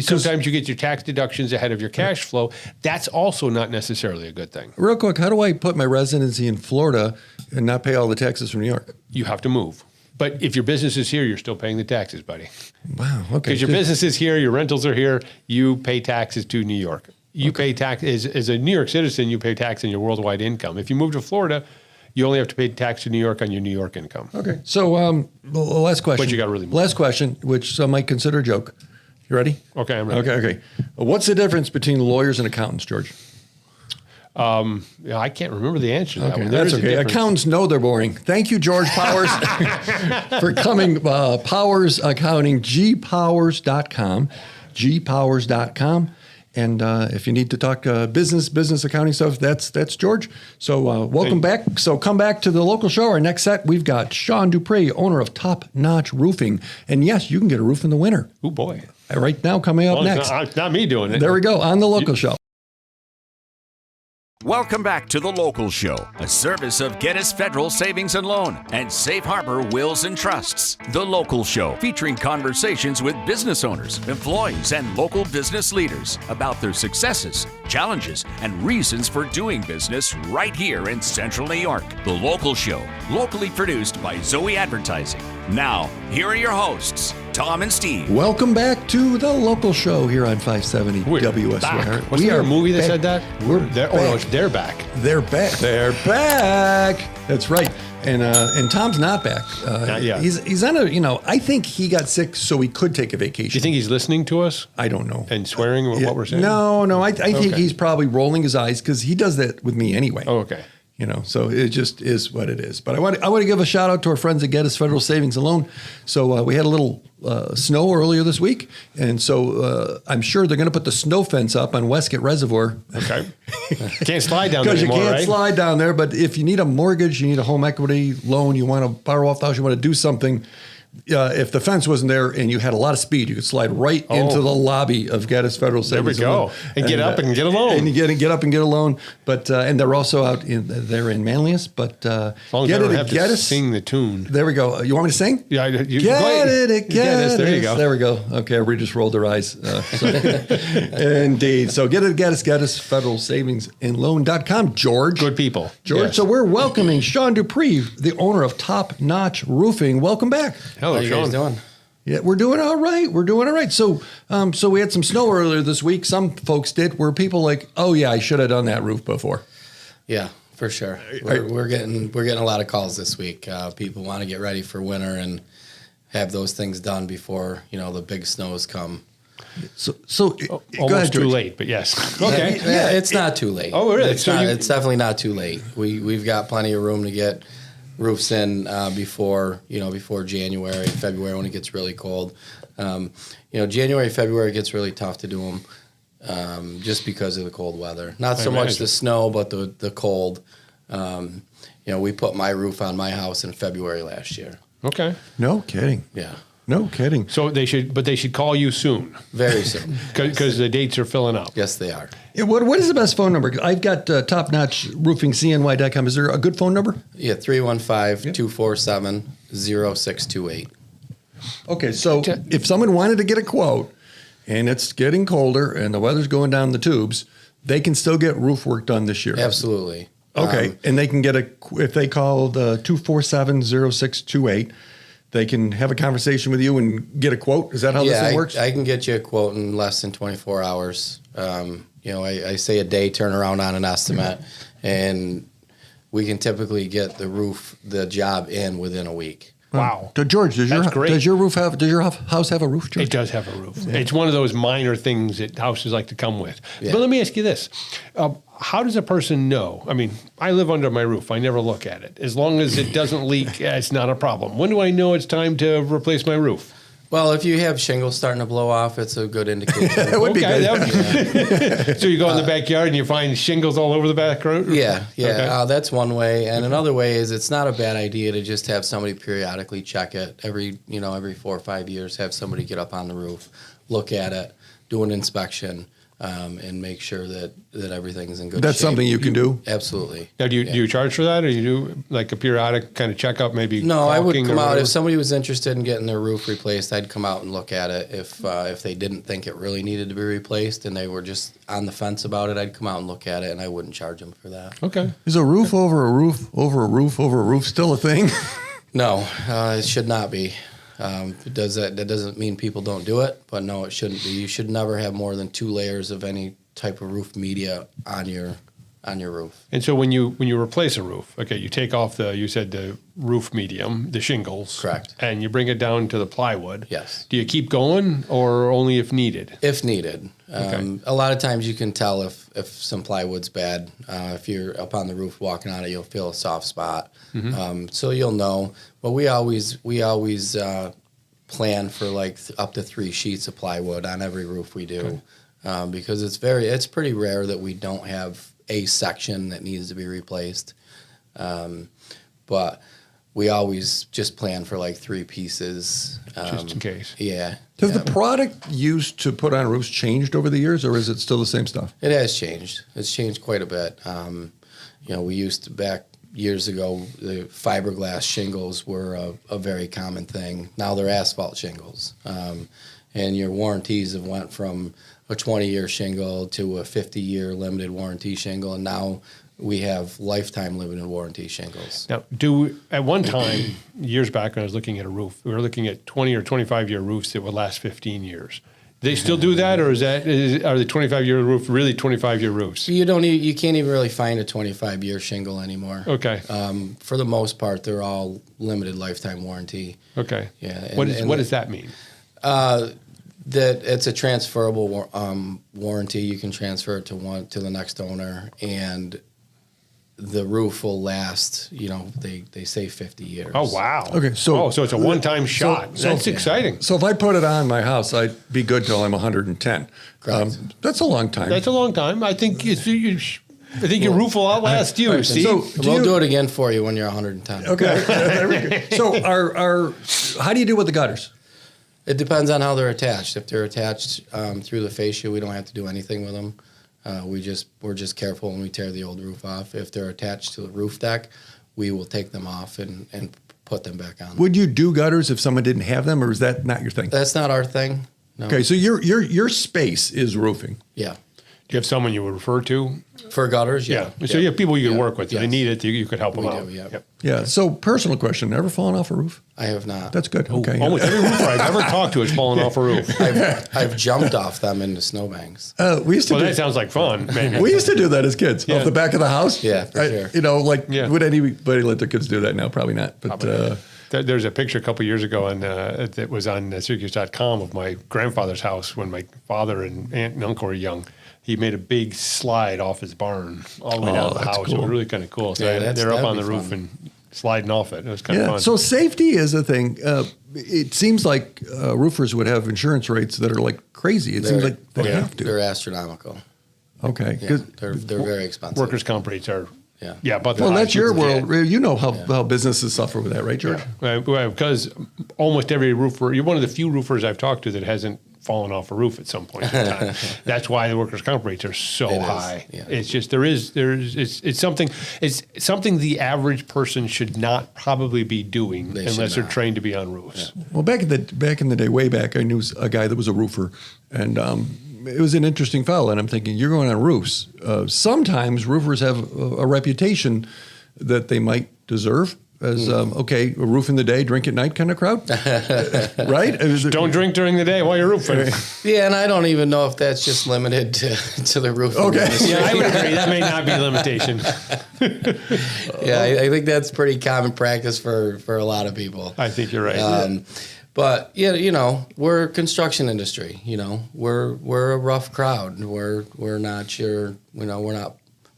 Sometimes you get your tax deductions ahead of your cash flow. That's also not necessarily a good thing. Real quick, how do I put my residency in Florida and not pay all the taxes from New York? You have to move. But if your business is here, you're still paying the taxes, buddy. Wow. Okay. Because your business is here, your rentals are here, you pay taxes to New York. You pay tax as a New York citizen, you pay tax on your worldwide income. If you move to Florida, you only have to pay tax to New York on your New York income. Okay. So the last question. But you got to really move. Last question, which some might consider a joke. You ready? Okay, I'm ready. Okay. What's the difference between lawyers and accountants, George? I can't remember the answer to that one. That's okay. Accountants know they're boring. Thank you, George Powers, for coming. Powers Accounting, gpowers.com, gpowers.com. And if you need to talk business accounting stuff, that's George. So welcome back. So come back to the local show. Our next set, we've got Sean Dupree, owner of Top Notch Roofing. And yes, you can get a roof in the winter. Oh, boy. Right now, coming up next. It's not me doing it. There we go, on the local show. Welcome back to The Local Show, a service of Gettys Federal Savings and Loan and Safe Harbor Wills and Trusts. The Local Show, featuring conversations with business owners, employees, and local business leaders about their successes, challenges, and reasons for doing business right here in Central New York. The Local Show, locally produced by Zoey Advertising. Now, here are your hosts, Tom and Steve. Welcome back to The Local Show here on 570 WSYR. Was there a movie that said that? We're back. Oh, no, it's They're Back. They're back. They're back. That's right. And Tom's not back. Not yet. He's on I think he got sick so he could take a vacation. Do you think he's listening to us? I don't know. And swearing with what we're saying? No. I think he's probably rolling his eyes because he does that with me anyway. Oh, okay. So it just is what it is. But I want to give a shout out to our friends at Gettys Federal Savings and Loan. So we had a little snow earlier this week, and so I'm sure they're going to put the snow fence up on Westgate Reservoir. Okay. Can't slide down there Because you anymore, can't right? slide down there, but if you need a mortgage, you need a home equity loan, you want to borrow off the house, you want to do something, if the fence wasn't there and you had a lot of speed, you could slide right into the lobby of Gaddis Federal Savings. There we go. Loan. And get up and get a loan. And you get up and get a loan. But and they're also out they're in Manlius. But As long as I don't have to sing the tune. There we go. You want me to sing? Yeah, Get it. There you go. There we go. Okay, everybody just rolled their eyes. Indeed. So get it at Gaddis Federal Savings and Loan.com. George. Good people. George, Yes. so we're welcoming Sean Dupree, the owner of Top Notch Roofing. Welcome back. Hello, How you Sean. guys doing? Yeah, we're doing all right. We're doing all right. So, so we had some snow earlier this week. Some folks did. Were people like, "Oh yeah, I should have done that roof before." Yeah, for sure. We're getting a lot of calls this week. People want to get ready for winter and have those things done before the big snows come. So go Almost ahead, too George. late, but yes. Okay. Yeah, it's not too late. Oh, really? It's, So it's definitely not too late. We've got plenty of room to get roofs in before January, February when it gets really cold. January, February gets really tough to do them just because of the cold weather. Not so much the snow, but the cold. We put my roof on my house in February last year. Okay. No kidding. Yeah, No kidding. So they should call you soon very soon. because the dates are filling up. Yes, they are. Yeah, what is the best phone number? I've got Top Notch Roofing CNY.com. Is there a good phone number? Yeah, 315-247-0628. Okay, so if someone wanted to get a quote and it's getting colder and the weather's going down the tubes, they can still get roof work done this year. Absolutely. Okay, and they can get if they call the 247-0628, they can have a conversation with you and get a quote. Is that how this thing works? I can get you a quote in less than 24 hours. I say a day turnaround on an estimate, and we can typically get the job in within a week. Wow. George, does your great. house have a roof, George? It does have a roof. Yeah. It's one of those minor things that houses like to come with. Yeah. But let me ask you this. How does a person know? I mean, I live under my roof. I never look at it. As long as it doesn't leak, it's not a problem. When do I know it's time to replace my roof? Well, if you have shingles starting to blow off, it's a good indication. It would be good. So you go in the backyard and you find shingles all over the back road? Yeah. Okay. That's one way. And another way is it's not a bad idea to just have somebody periodically check it every 4 or 5 years, have somebody get up on the roof, look at it, do an inspection, and make sure that everything's in good shape. That's something you can do? Absolutely. Now, do you charge for that, or you do like a periodic kind of checkup, maybe? No, I would caulking come or out whatever? if somebody was interested in getting their roof replaced. I'd come out and look at it. If they didn't think it really needed to be replaced and they were just on the fence about it, I'd come out and look at it, and I wouldn't charge them for that. Okay. Is a roof over a roof over a roof over a roof still a thing? No, it should not be. That doesn't mean people don't do it, but no, it shouldn't be. You should never have more than 2 layers of any type of roof media on your roof. And so when you replace a roof, okay, you take off the roof medium, the shingles. Correct. And you bring it down to the plywood. Yes. Do you keep going or only if needed? If needed. Okay. A lot of times you can tell if some plywood's bad. If you're up on the roof walking on it, you'll feel a soft spot. Mm-hmm. So you'll know. But we always plan for like up to 3 sheets of plywood on every roof we do. Okay. Because it's pretty rare that we don't have a section that needs to be replaced. But we always just plan for like 3 pieces. Just in case. Yeah. Has the product used to put on roofs changed over the years, or is it still the same stuff? It has changed. It's changed quite a bit. We used to, back years ago, the fiberglass shingles were a very common thing. Now they're asphalt shingles. And your warranties have went from a 20-year shingle to a 50-year limited warranty shingle, and now we have lifetime limited warranty shingles. Now, at one time, years back when I was looking at a roof, we were looking at 20 or 25-year roofs that would last 15 years. Do they still do that, or are the 25-year roof really 25-year roofs? You can't even really find a 25-year shingle anymore. Okay. For the most part, they're all limited lifetime warranty. Okay. Yeah. What does that mean? That it's a transferable warranty. You can transfer it to the next owner, and the roof will last, they say 50 years. Oh, wow. Okay, so it's a one-time shot. That's exciting. So if I put it on my house, I'd be good till I'm 110. That's a long time. That's a long time. I think your roof will outlast you, Steve. So We'll do it again for you when you're 110. Okay. There we go. So how do you do with the gutters? It depends on how they're attached. If they're attached through the fascia, we don't have to do anything with them. We're just careful when we tear the old roof off. If they're attached to the roof deck, we will take them off and put them back on. Would you do gutters if someone didn't have them, or is that not your thing? That's not our thing. No. Okay, so your space is roofing. Yeah. Do you have someone you would refer to? For gutters, yeah. So you have people you can work with. If they Yes. need it, you could help them We out. do, yeah. Yep. Yeah. So personal question: ever fallen off a roof? I have not. That's good. Okay. Almost every roofer I've ever talked to has fallen off a roof. I've jumped off them into snowbanks. We used to. Well, do, that sounds like fun, maybe. we used to do that as kids Yeah. off the back of the house. Yeah, for sure. Yeah. Would anybody let their kids do that now? Probably not. But There's a picture a couple years ago that was on Syracuse.com of my grandfather's house when my father and aunt and uncle were young. He made a big slide off his barn all the way down the that's house. It cool. was really kind of cool. So Yeah, they're up that'd on be the roof fun. and sliding off it. It was kind of yeah. fun. So safety is a thing. It seems like roofers would have insurance rates that are like crazy. It seems like they have to. They're astronomical. Okay. Yeah, 'Cause- they're very expensive. Workers' comp rates are, Yeah. about the well, that's highest. your world. You know how businesses suffer with that, right, George? Well, because almost every roofer, you're one of the few roofers I've talked to that hasn't fallen off a roof at some point in time. That's why the workers' comp rates are so It is, high. yeah. It's just it's something the average person should not probably be doing They should unless they're not. trained to be on roofs. Well, back in the day, way back, I knew a guy that was a roofer, and it was an interesting fellow. And I'm thinking, you're going on roofs. Sometimes roofers have a reputation that they might deserve as a roof in the day, drink at night kind of crowd, right? Don't drink during the day while you're roofing. Yeah, and I don't even know if that's just limited to the roof. Okay. industry. Yeah, I would agree. That may not be a limitation. Yeah, I think that's pretty common practice for a lot of people. I think you're right. But yeah, we're a construction industry. We're a rough crowd. We're not we're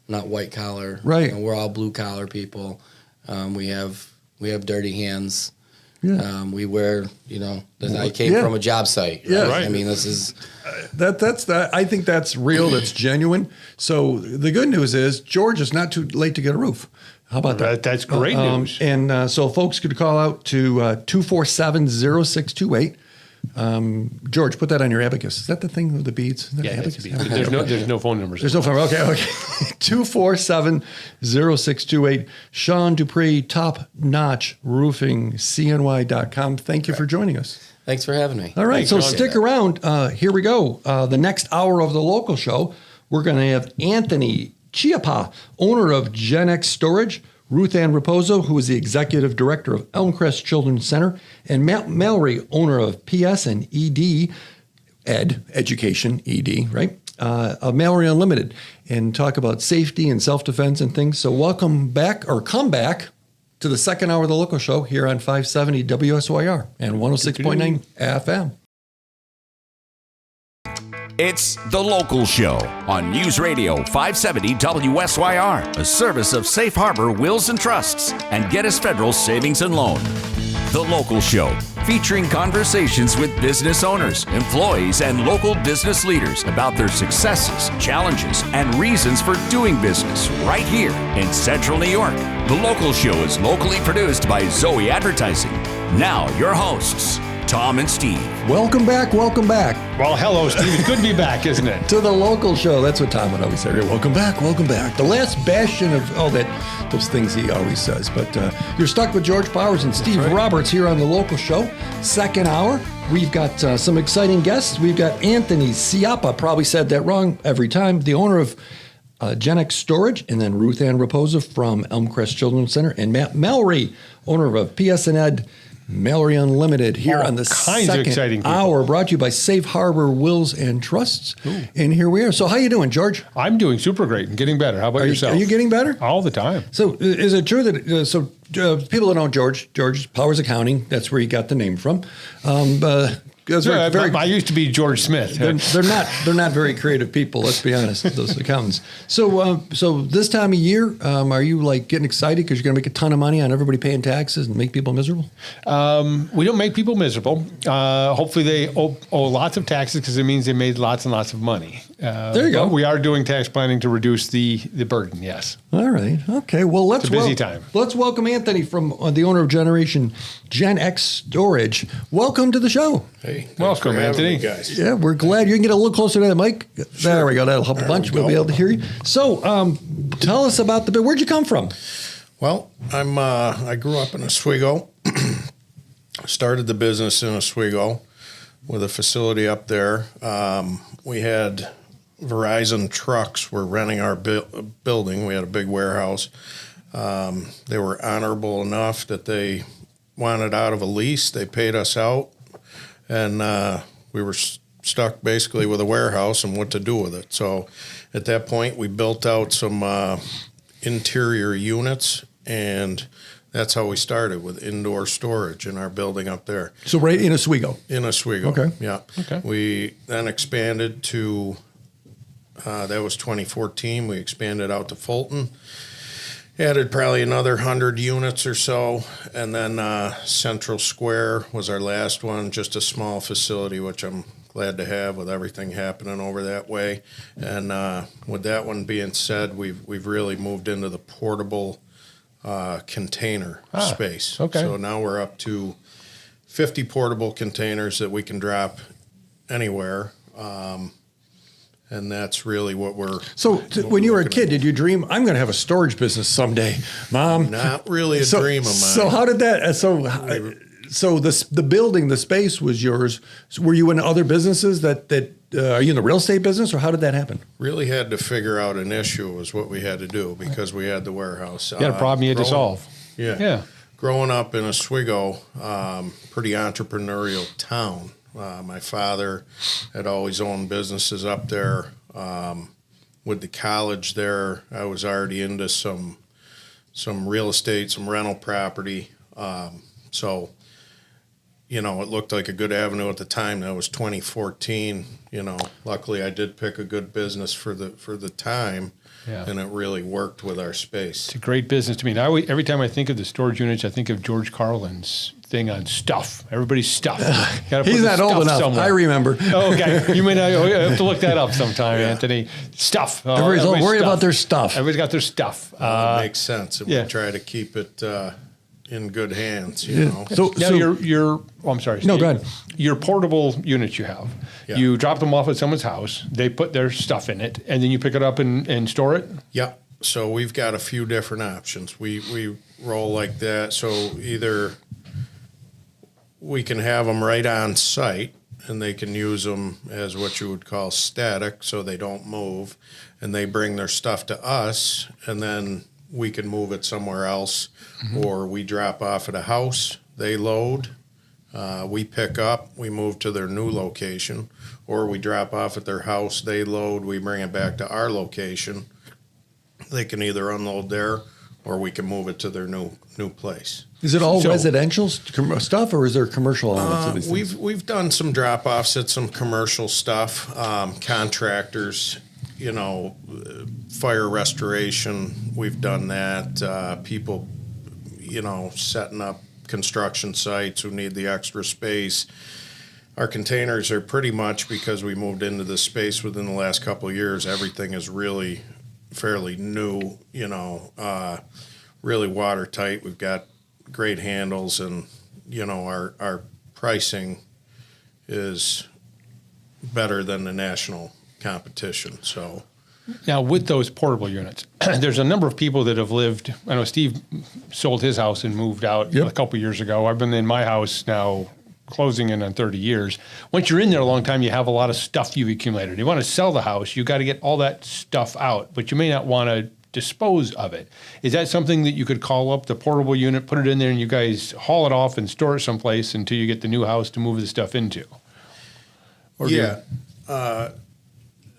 not white collar. Right. We're all blue collar people. We have dirty hands. Yeah. We wear. I came from a job site. Yeah. Right. I mean, this is. that's that. I think that's real. That's genuine. So the good news is George is not too late to get a roof. How about that? That's great news. And so folks could call out to 247-0628. George, put that on your abacus. Is that the thing with the beads? Is that Yeah, abacus? there's no phone numbers. There's no phone. Okay. 247-0628. Sean Dupree, Top Notch Roofing, CNY.com. Thank you for joining us. Thanks for having me. All right, Thanks, so Sean. stick around. Here we go. The next hour of the local show, we're going to have Anthony Chiappa, owner of Gen X Storage, Ruth Ann Raposo, who is the executive director of Elmcrest Children's Center, and Mallory, owner of PS and Education, ED, right? Of Mallory Unlimited, and talk about safety and self-defense and things. So come back to the second hour of the local show here on 570 WSYR and 106.9 FM. It's The Local Show on News Radio 570 WSYR, a service of Safe Harbor Wills and Trusts and Gettys Federal Savings and Loan. The Local Show, featuring conversations with business owners, employees, and local business leaders about their successes, challenges, and reasons for doing business right here in Central New York. The Local Show is locally produced by Zoey Advertising. Now, your hosts, Tom and Steve. Welcome back. Well, hello, Steve. It's good to be back, isn't it? To the local show. That's what Tom would always say. Welcome back. The last bastion of those things he always says. But you're stuck with George Powers and Steve Roberts here on the local show. Second hour. We've got some exciting guests. We've got Anthony Chiappa, probably said that wrong every time, the owner of Gen X Storage, and then Ruth Ann Raposa from Elmcrest Children's Center, and Mallory, owner of PS and Ed, Mallory Unlimited, here All on the kinds of exciting second people. hour, brought to you by Safe Harbor Wills and Trusts. Ooh. And here we are. So how you doing, George? I'm doing super great and getting better. How about yourself? Are you getting better? All the time. So is it true that, people that know George Powers Accounting, that's where he got the name from. I used to be George Smith. They're not very creative people. Let's be honest, those accountants. So this time of year, are you like getting excited because you're going to make a ton of money on everybody paying taxes and make people miserable? We don't make people miserable. Hopefully they owe lots of taxes because it means they made lots and lots of money. There you go. We are doing tax planning to reduce the burden. Yes. All right. Okay. Well, it's a busy time. Let's welcome Anthony from the owner of Gen X Storage. Welcome to the show. Hey, welcome, Anthony. Guys. Yeah, we're glad you can get a little closer to that mic. Sure. There we go. That'll help a bunch. We'll be able to hear you. So, tell us about where'd you come from? Well, I grew up in Oswego. Started the business in Oswego with a facility up there. We had Verizon trucks were renting our building. We had a big warehouse. They were honorable enough that they wanted out of a lease. They paid us out, and we were stuck basically with a warehouse and what to do with it. So at that point, we built out some interior units, and that's how we started with indoor storage in our building up there. So right in Oswego? In Oswego, okay. Yeah. Okay. We then expanded to, that was 2014, we expanded out to Fulton. Added probably another 100 units or so, and then Central Square was our last one, just a small facility, which I'm glad to have with everything happening over that way. And with that one being said, we've really moved into the portable container space. Okay. So now we're up to 50 portable containers that we can drop anywhere. And that's really what we're. So when you were a kid, did you dream, I'm going to have a storage business someday, Mom? Not really a dream of mine. So how did that? So the building, the space was yours. So were you in other businesses are you in the real estate business, or how did that happen? Really had to figure out an issue was what we had to do because we had the warehouse. You had a problem you had to solve. Yeah. Growing up in Oswego, pretty entrepreneurial town. My father had always owned businesses up there. With the college there, I was already into some real estate, some rental property. So, it looked like a good avenue at the time. That was 2014. Luckily I did pick a good business for the time. Yeah. And it really worked with our space. It's a great business to me. Now, every time I think of the storage units, I think of George Carlin's thing on stuff. Everybody's stuff. He's not old enough. Somewhere. I remember. Oh, okay. You may not have to look that up sometime, Anthony. Stuff. Everybody's all worried about their stuff. Everybody's got their stuff. It makes sense. And we try to keep it in good hands, you know. So I'm sorry, Steve. No, go ahead. Your portable units you have, you drop them off at someone's house, they put their stuff in it, and then you pick it up and store it? Yeah. So we've got a few different options. We roll like that. So either we can have them right on site, and they can use them as what you would call static, so they don't move, and they bring their stuff to us, and then we can move it somewhere else, or we drop off at a house, they load, we pick up, we move to their new location, or we drop off at their house, they load, we bring it back to our location. They can either unload there, or we can move it to their new place. Is it all residential stuff, or is there commercial elements of these things? We've done some drop-offs at some commercial stuff, contractors, fire restoration, we've done that. People, setting up construction sites who need the extra space. Our containers are pretty much, because we moved into this space within the last couple of years, everything is really fairly new, really watertight. We've got great handles, and, our pricing is better than the national competition. So now with those portable units, there's a number of people that have lived. I know Steve sold his house and moved out a couple years ago. I've been in my house now closing in on 30 years. Once you're in there a long time, you have a lot of stuff you've accumulated. You want to sell the house, you got to get all that stuff out, but you may not want to dispose of it. Is that something that you could call up the portable unit, put it in there, and you guys haul it off and store it someplace until you get the new house to move the stuff into? Or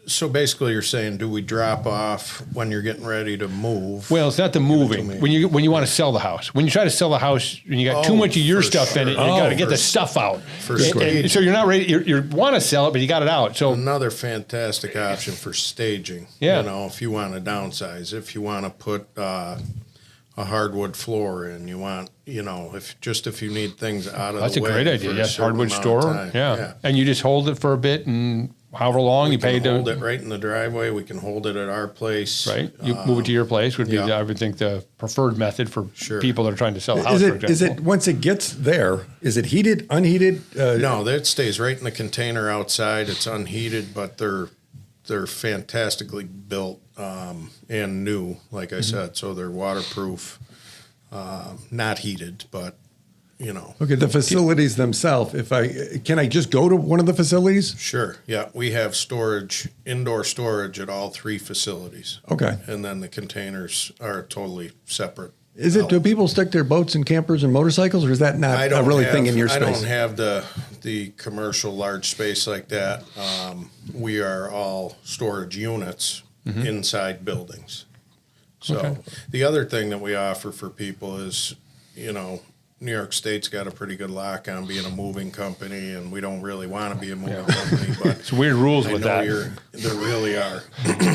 So basically, you're saying, do we drop off when you're getting ready to move? Well, it's not the moving. me. When you want to sell the house. When you try to sell the house and you got too much of your for stuff in it, sure. you got to Oh, get for the stuff out. for And staging. so you're not ready. You want to sell it, but you got it out. So Another fantastic option for staging. Yeah. You know, if you want to downsize, if you want to put a hardwood floor in, you want, you know, if you need things out of that's the a way. great for idea. a Yes, certain hardwood amount of store. time. Yeah. And you just hold it for a bit, and however long you pay We can hold to. it right in the driveway. We can hold it at our place. Right, you move it to your place would be, yeah. I would think, the preferred method for Sure. people that are trying to sell a house. Is for it example. once it gets there? Is it heated, unheated? No, that stays right in the container outside. It's unheated, but they're fantastically built and new, like I said. So they're waterproof, not heated, but you know. Okay, the facilities themselves. Can I just go to one of the facilities? Sure. Yeah, we have storage, indoor storage at all 3 facilities. Okay. And then the containers are totally separate. Do people stick their boats and campers and motorcycles, or is that not a really thing in your I space? don't have the commercial large space like that. We are all storage units inside buildings. So Okay. the other thing that we offer for people is, you know, New York State's got a pretty good lock on being a moving company, and we don't really want to be a moving company. But It's weird rules I with know that. there really are.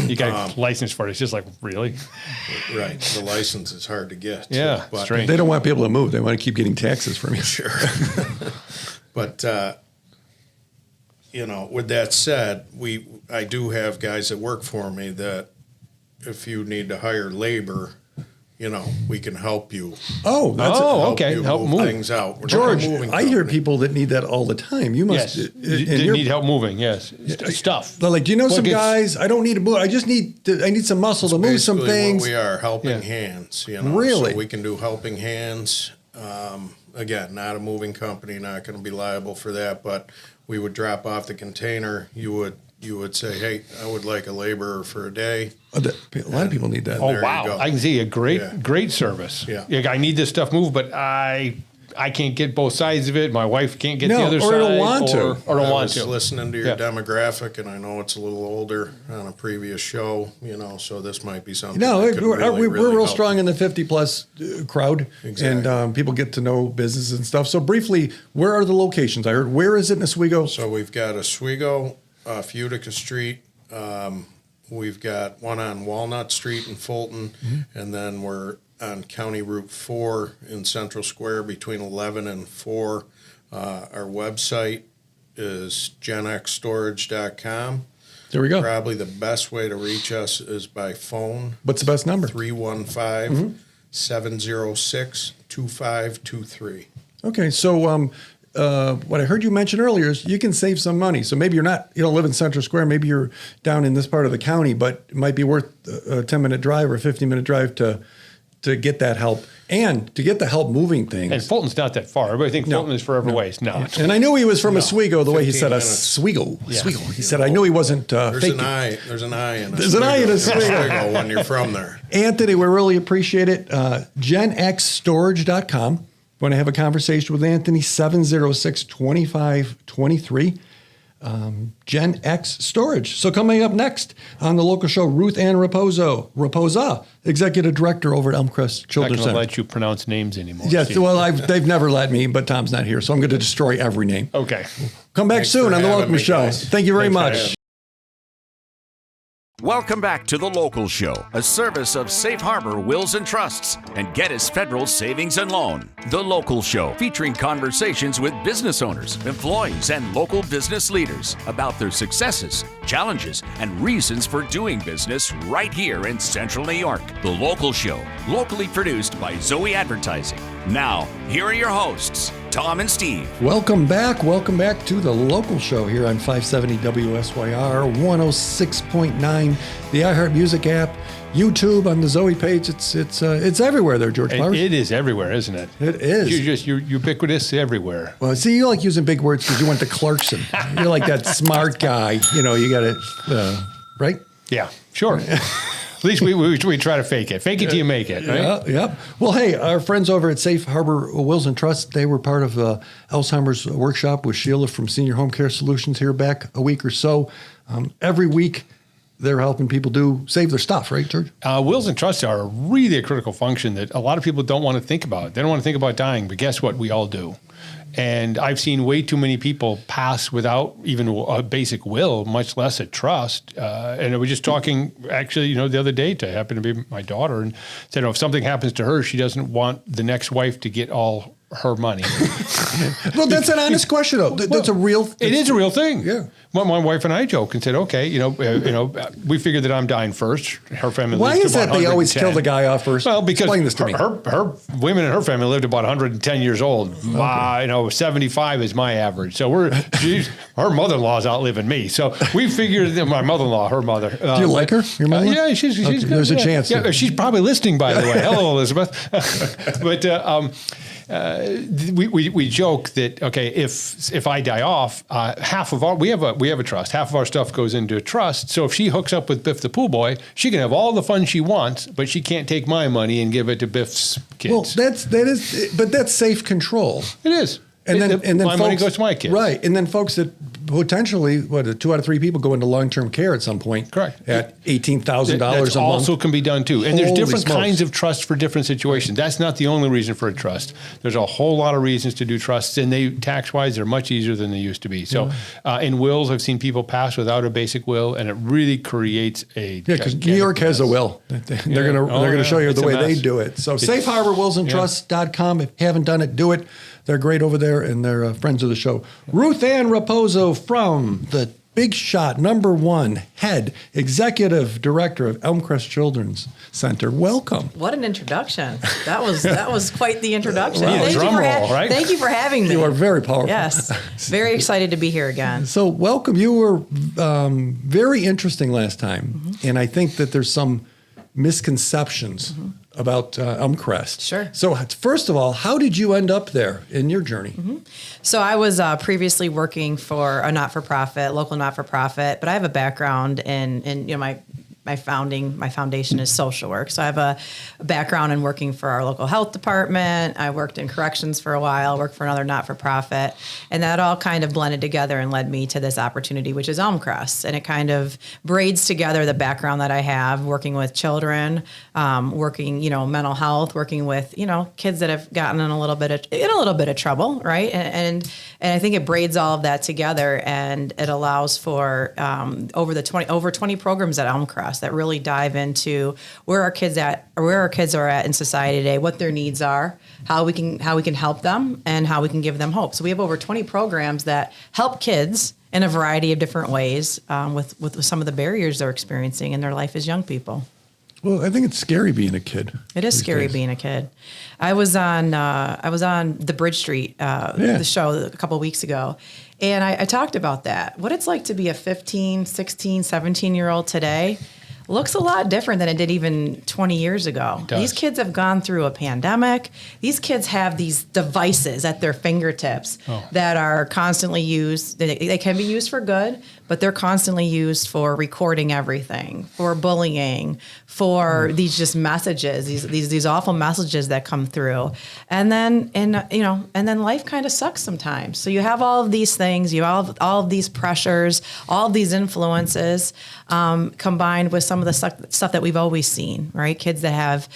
You got license for it. It's just like, really? Right. The license is hard to get. Yeah, But, strange. They don't want people to move. They want to keep getting taxes from you. Sure. But, you know, with that said, I do have guys that work for me that if you need to hire labor, you know, we can help you. Oh, that's okay. You Help move move. things out. We're not a George. moving I hear company. people that need that all the time. You must. Yes. and They you're- need help moving. Yes. Stuff. They're like, do you know Well, some it's- guys? I don't need to move. I need some muscle to move some Basically things. what we are, helping Yeah. hands. You know, Really? So we can do helping hands. Again, not a moving company, not going to be liable for that. But we would drop off the container. You would say, hey, I would like a laborer for a day. A lot of people need that. Oh There you wow! go. I can see a great, Yeah. great service. Yeah. I need this stuff moved, but I can't get both sides of it. My wife can't get No, the other or side, don't want to. or don't I want was to. listening to your Yeah. demographic, and I know it's a little older on a previous show, you know, so this might be something. No, that could we're really real help. strong in the 50-plus crowd, Exactly. and people get to know business and stuff. So briefly, where are the locations? I heard, where is it in Oswego? So we've got Oswego off Utica Street. We've got one on Walnut Street in Fulton, and then we're on County Route 4 in Central Square between 11 and 4. Our website is genxstorage.com. There we go. Probably the best way to reach us is by phone. What's the best number? 315-706-2523. Okay, so what I heard you mention earlier is you can save some money. So maybe you don't live in Central Square. Maybe you're down in this part of the county, but it might be worth a 10-minute drive or a 15-minute drive to get that help and to get the help moving things. And Fulton's not that far. Everybody thinks Fulton is forever ways. No. And I knew he was from Oswego the way he 15 said minutes. Oswego. Yeah. Oswego. He said, I knew he wasn't There's faking. an eye. There's an eye in There's an eye in Oswego when you're from there. Anthony, we really appreciate it. GenXStorage.com. Want to have a conversation with Anthony, 706-2523. Gen X Storage. So coming up next on the local show, Ruth Ann Raposa, Executive Director over at Elmcrest I'm not Children's going to Center. let you pronounce names anymore. Yes, Steve. well, they've never let me, but Tom's not here, so I'm going to destroy every name. Okay. Come back Thanks soon for on the having Welcome me, Show. guys. Thank you very Thanks for much. having me. Welcome back to The Local Show, a service of Safe Harbor Wills and Trusts and Geddes Federal Savings and Loan. The Local Show, featuring conversations with business owners, employees, and local business leaders about their successes, challenges, and reasons for doing business right here in Central New York. The Local Show, locally produced by Zoey Advertising. Now, here are your hosts, Tom and Steve. Welcome back to the Local Show here on 570 WSYR 106.9, the iHeart Music app, YouTube on the Zoey page. It's everywhere there, George Flowers. It is everywhere, isn't it? It is. You're ubiquitous everywhere. Well, see, you like using big words because you went to Clarkson. You're like that smart guy. You know, you got it, right? Yeah, sure. At least we try to fake it. Fake it till you make it, right? Yeah. Well, hey, our friends over at Safe Harbor Wills and Trust, they were part of Alzheimer's workshop with Sheila from Senior Home Care Solutions here back a week or so. Every week, they're helping people save their stuff, right, George? Wills and trusts are really a critical function that a lot of people don't want to think about. They don't want to think about dying, but guess what? We all do. And I've seen way too many people pass without even a basic will, much less a trust. And I was just talking, actually, the other day, to happen to be my daughter, and said, if something happens to her, she doesn't want the next wife to get all her money. Well, that's an honest question, though. That's a real. It is a real thing. Yeah. Well, my wife and I joke and said, okay, we figured that I'm dying first. Her family. Why lives is to that about they always 110. kill the guy off first? Well, because explain this to me. Her women in her family lived about 110 years old. 75 is my average. So her mother-in-law's outliving me. So we figured that my mother-in-law, her mother. Do you like her? Your mother? Yeah, she's Okay, good. there's a chance. Yeah, she's probably listening, by the way. Hello, Elizabeth. But we joke that, okay, if I die off, half of we have a trust. Half of our stuff goes into a trust. So if she hooks up with Biff the pool boy, she can have all the fun she wants, but she can't take my money and give it to Biff's kids. Well, that's safe control. It is. And then my folks, money goes to my kids. Right. And then folks that potentially, 2 out of 3 people go into long-term care at some point. Correct. At $18,000 a month. Also can be done too. And there's Holy different smokes. kinds of trusts for different situations. That's not the only reason for a trust. There's a whole lot of reasons to do trusts, and they tax-wise, they're much easier than they used to be. So in wills, I've seen people pass without a basic will, and it really creates a Yeah, because New York has a will. They're gonna show you It's the a way they mess. do it. So Safe Harbor WillsandTrusts.com. If you haven't done it, do it. They're great over there, and they're friends of the show. Ruth Ann Raposo from the Big Shot, #1 head executive director of Elmcrest Children's Center. Welcome. What an introduction. That was quite the introduction. Wow, drum roll, right? Thank you for having me. You are very powerful. Yes. Very excited to be here again. So welcome. You were very interesting last time, and I think that there's some misconceptions about Elmcrest. Sure. So first of all, how did you end up there in your journey? So I was previously working for a not-for-profit, local not-for-profit, but I have a background in my foundation is social work. So I have a background in working for our local health department. I worked in corrections for a while, worked for another not-for-profit, and that all kind of blended together and led me to this opportunity, which is Elmcrest. And it kind of braids together the background that I have working with children, working, mental health, working with, kids that have gotten in a little bit of trouble, right? And I think it braids all of that together, and it allows for over 20 programs at Elmcrest that really dive into where our kids are at in society today, what their needs are, how we can help them, and how we can give them hope. So we have over 20 programs that help kids in a variety of different ways with some of the barriers they're experiencing in their life as young people. Well, I think it's scary being a kid. It is scary being a kid. I was on the Bridge Street the show a couple of weeks ago, and I talked about that. What it's like to be a 15, 16, 17-year-old today looks a lot different than it did even 20 years ago. These kids have gone through a pandemic. These kids have these devices at their fingertips that are constantly used. They can be used for good, but they're constantly used for recording everything, for bullying, for these just messages, these awful messages that come through. And then life kind of sucks sometimes. So you have all of these things, you have all of these pressures, all of these influences, combined with some of the stuff that we've always seen, right? Kids that have,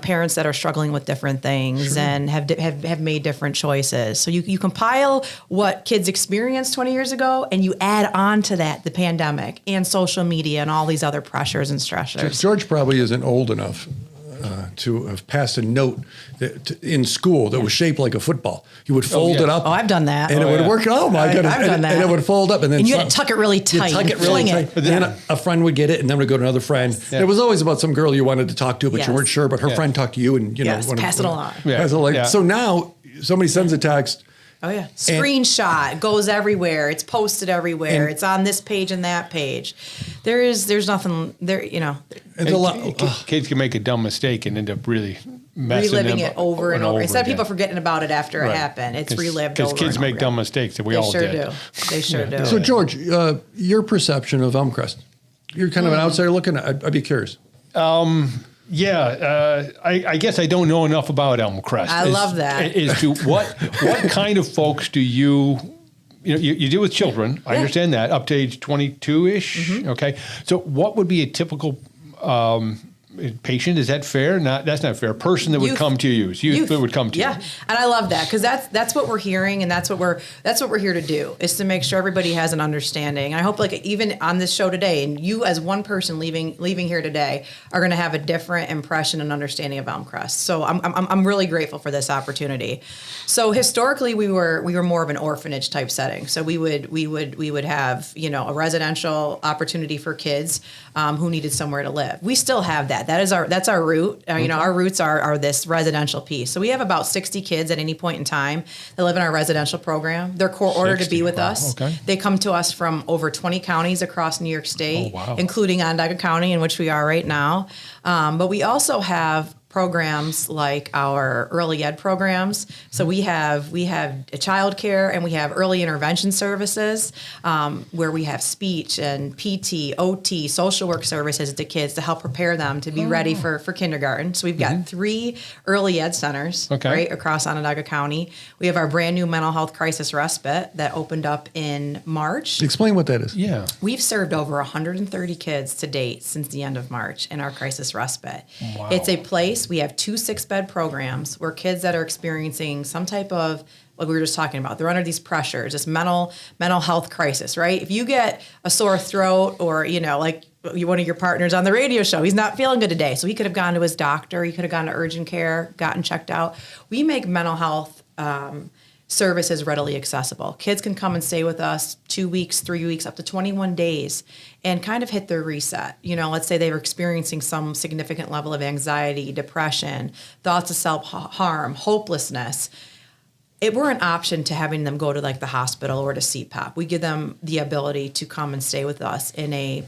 parents that are struggling with different things and have made different choices. So you compile what kids experienced 20 years ago, and you add on to that the pandemic and social media and all these other pressures and stressors. George probably isn't old enough to have passed a note in school that was shaped like a football. You would fold it up. Oh, I've done that. And it would work. Oh my goodness. I've done that. And it would fold up. And you had to tuck it really tight. Tuck it really fling tight. And then a friend would get it, and then would go to another friend. Yeah. It was always about some girl you wanted to talk to, but you weren't sure, but her friend talked to you, and pass it along. So now somebody sends a text. Oh yeah, screenshot, it goes everywhere. It's posted everywhere. It's on this page and that page. There's nothing there. It's a lot. Kids can make a dumb mistake and end up really messing reliving them it over and over. Instead of again. people forgetting about it after it happened, it's relived over. Because kids make dumb mistakes, and we all did. They sure do. So George, your perception of Elmcrest, you're kind of an outsider looking. I'd be curious. I guess I don't know enough about Elmcrest. I love that. As to what kind of folks do you you deal with children. I understand that up to age 22-ish. Mm-hmm. Okay. So what would be a typical patient? Is that fair? That's not fair. Person that would come to you. Youth that would come to you. Yeah, and I love that because that's what we're hearing, and that's what we're here to do, is to make sure everybody has an understanding. I hope, like, even on this show today, and you as one person leaving here today are going to have a different impression and understanding of Elmcrest. So I'm really grateful for this opportunity. So historically, we were more of an orphanage type setting. So we would have a residential opportunity for kids who needed somewhere to live. We still have that. That's our root. Our roots are this residential piece. So we have about 60 kids at any point in time that live in our residential program. They're court ordered to be with us. Okay. They come to us from over 20 counties across New York State, Oh, wow. including Onondaga County, in which we are right now. But we also have programs like our early ed programs. So we have child care, and we have early intervention services where we have speech and PT, OT, social work services to kids to help prepare them to be ready for kindergarten. So we've got 3 early ed centers right across Onondaga County. We have our brand new mental health crisis respite that opened up in March. Explain what that is. Yeah. We've served over 130 kids to date since the end of March in our crisis respite. Wow. It's a place. We have 2 6-bed programs where kids that are experiencing some type of, like we were just talking about, they're under these pressures, this mental health crisis, right? If you get a sore throat, or like one of your partners on the radio show, he's not feeling good today, so he could have gone to his doctor, he could have gone to urgent care, gotten checked out. We make mental health services readily accessible. Kids can come and stay with us 2 weeks, 3 weeks, up to 21 days and kind of hit their reset. Let's say they were experiencing some significant level of anxiety, depression, thoughts of self-harm, hopelessness. We're an option to having them go to like the hospital or to CPAP. We give them the ability to come and stay with us in a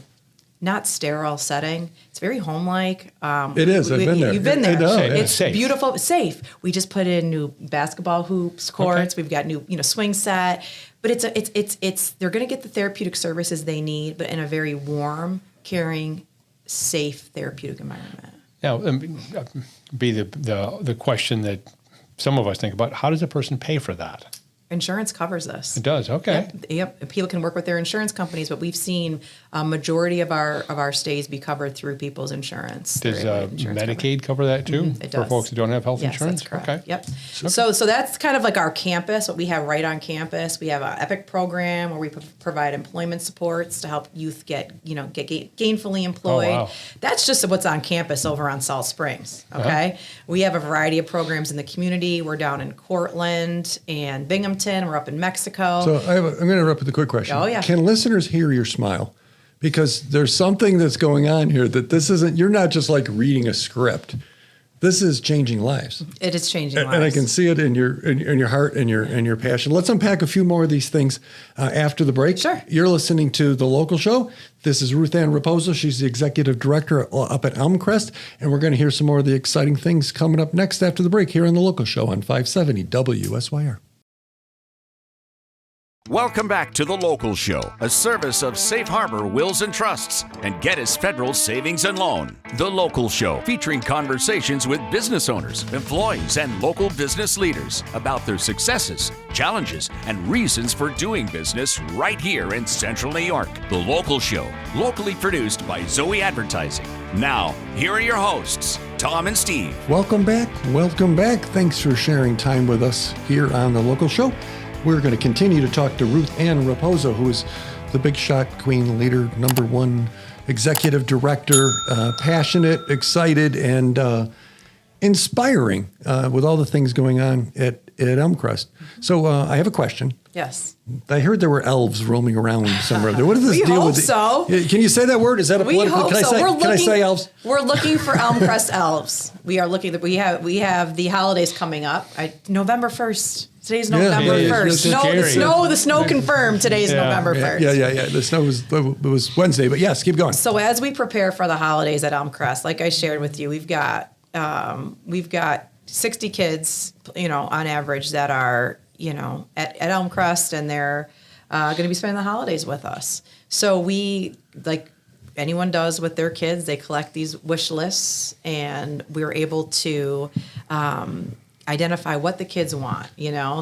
not sterile setting. It's very home-like. It is. I've been there. You've been there. It's safe. Beautiful, safe. We just put in new basketball hoops, courts. We've got new, swing set. But it's they're going to get the therapeutic services they need, but in a very warm, caring, safe therapeutic environment. Now, be the question that some of us think about: how does a person pay for that? Insurance covers this. It does. Okay. Yep. People can work with their insurance companies, but we've seen a majority of our stays be covered through people's insurance. Does Medicaid cover that too? It for does. folks who don't have health Yes, insurance? that's correct. Okay. Yep. So that's kind of like our campus, what we have right on campus. We have an EPIC program where we provide employment supports to help youth get gainfully employed. Oh, wow. That's just what's on campus over on Salt Springs. Okay. We have a variety of programs in the community. We're down in Cortland and Binghamton. We're up in Mexico. So I'm going to interrupt with a quick question. Oh, yeah. Can listeners hear your smile? Because there's something that's going on here that this isn't, you're not just like reading a script. This is changing lives. It is changing lives. And I can see it in your heart and your passion. Let's unpack a few more of these things after the break. Sure. You're listening to The Local Show. This is Ruth Ann Raposo. She's the executive director up at Elmcrest. And we're going to hear some more of the exciting things coming up next after the break here on The Local Show on 570 WSYR. Welcome back to The Local Show, a service of Safe Harbor Wills and Trusts and Geddes Federal Savings and Loan. The Local Show, featuring conversations with business owners, employees, and local business leaders about their successes, challenges, and reasons for doing business right here in Central New York. The Local Show, locally produced by Zoey Advertising. Now, here are your hosts, Tom and Steve. Welcome back. Welcome back. Thanks for sharing time with us here on The Local Show. We're going to continue to talk to Ruth Ann Raposo, who is the big shot queen leader, #1 executive director, passionate, excited, and inspiring with all the things going on at Elmcrest. So I have a question. Yes. I heard there were elves roaming around somewhere. What is this We deal hope with? so. Can you say that word? Is that a We political? hope Can so. I say elves? We're looking for Elmcrest elves. We are looking. We have the holidays coming up. November 1st. Today's November yeah, 1st. it's The snow confirmed. Today's November 1st. Yeah. The snow was Wednesday, but yes, keep going. So as we prepare for the holidays at Elmcrest, like I shared with you, we've got 60 kids, on average that are, at Elmcrest, and they're going to be spending the holidays with us. So we, like anyone does with their kids, they collect these wish lists, and we're able to identify what the kids want,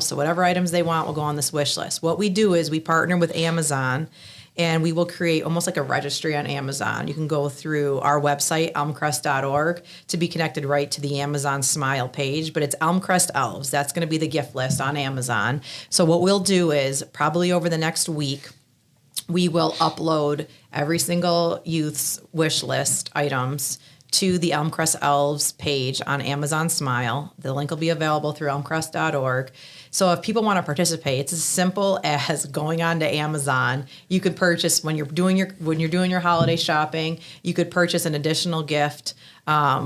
so whatever items they want will go on this wish list. What we do is we partner with Amazon, and we will create almost like a registry on Amazon. You can go through our website, elmcrest.org, to be connected right to the Amazon Smile page, but it's Elmcrest Elves. That's going to be the gift list on Amazon. So what we'll do is probably over the next week, we will upload every single youth's wish list items to the Elmcrest Elves page on Amazon Smile. The link will be available through elmcrest.org. So if people want to participate, it's as simple as going on to Amazon. You could purchase when you're doing your holiday shopping. You could purchase an additional gift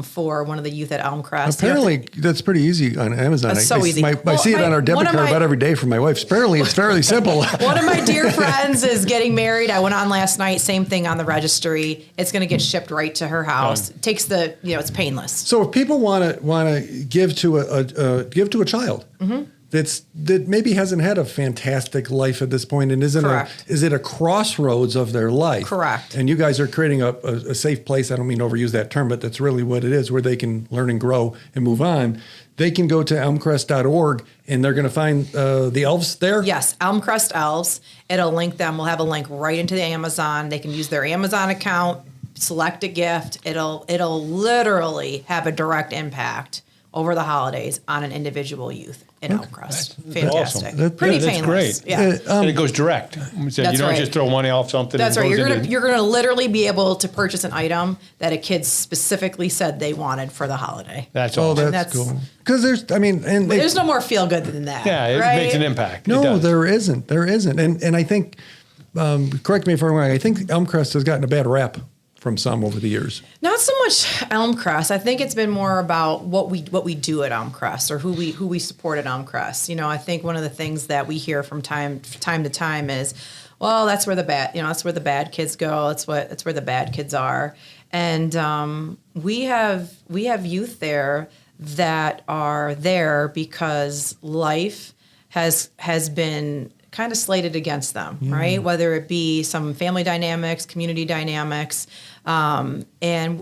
for one of the youth at Elmcrest. Apparently, that's pretty easy on Amazon. That's so easy. I see it on our debit card about every day from my wife. Apparently, it's fairly simple. One of my dear friends is getting married. I went on last night. Same thing on the registry. It's going to get shipped right to her house. It takes it's painless. So if people want to give to a child. Mm-hmm. That maybe hasn't had a fantastic life at this point and is it a crossroads of their life? Correct. And you guys are creating a safe place. I don't mean to overuse that term, but that's really what it is, where they can learn and grow and move on. They can go to elmcrest.org and they're going to find the elves there? Yes, Elmcrest Elves. It'll link them. We'll have a link right into the Amazon. They can use their Amazon account, select a gift. It'll literally have a direct impact over the holidays on an individual youth in Elmcrest. Fantastic. Awesome. Pretty that's painless. Great. Yeah. And it goes direct. So you don't just throw money off something. That's right. You're You're gonna literally be able to purchase an item that a kid specifically said they wanted for the holiday. That's all. That's cool. Because there's no more feel good than that. Yeah, it makes an impact. No, there isn't. And I think, correct me if I'm wrong, I think Elmcrest has gotten a bad rap from some over the years. Not so much Elmcrest. I think it's been more about what we do at Elmcrest or who we support at Elmcrest. I think one of the things that we hear from time to time is, well, that's where the bad kids go. That's where the bad kids are. And we have youth there that are there because life has been kind of slated against them, right? Whether it be some family dynamics, community dynamics, and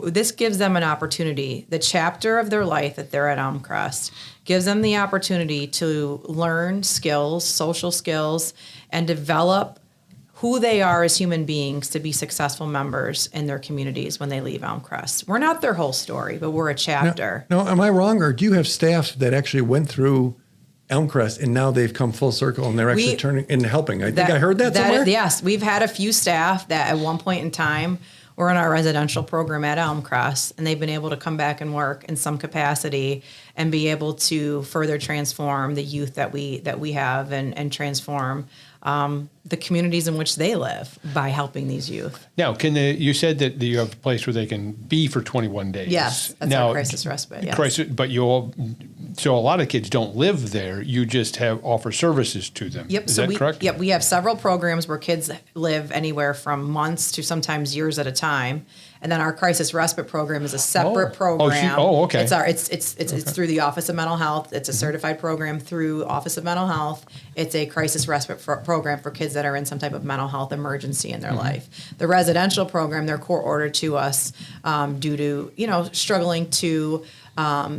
this gives them an opportunity. The chapter of their life that they're at Elmcrest gives them the opportunity to learn skills, social skills, and develop who they are as human beings to be successful members in their communities when they leave Elmcrest. We're not their whole story, but we're a chapter. No, am I wrong, or do you have staff that actually went through Elmcrest and now they've come full circle and they're actually turning and helping? I think I heard that somewhere. Yes, we've had a few staff that at one point in time were in our residential program at Elmcrest, and they've been able to come back and work in some capacity and be able to further transform the youth that we have and transform the communities in which they live by helping these youth. Now, you said that you have a place where they can be for 21 days. Yes, that's our crisis respite. Yes. So a lot of kids don't live there. You just offer services to them. Yep. Is that correct? Yep. We have several programs where kids live anywhere from months to sometimes years at a time. And then our crisis respite program is a separate program. Okay. It's through the Office of Mental Health. It's a certified program through Office of Mental Health. It's a crisis respite program for kids that are in some type of mental health emergency in their life. The residential program, they're court ordered to us due to struggling to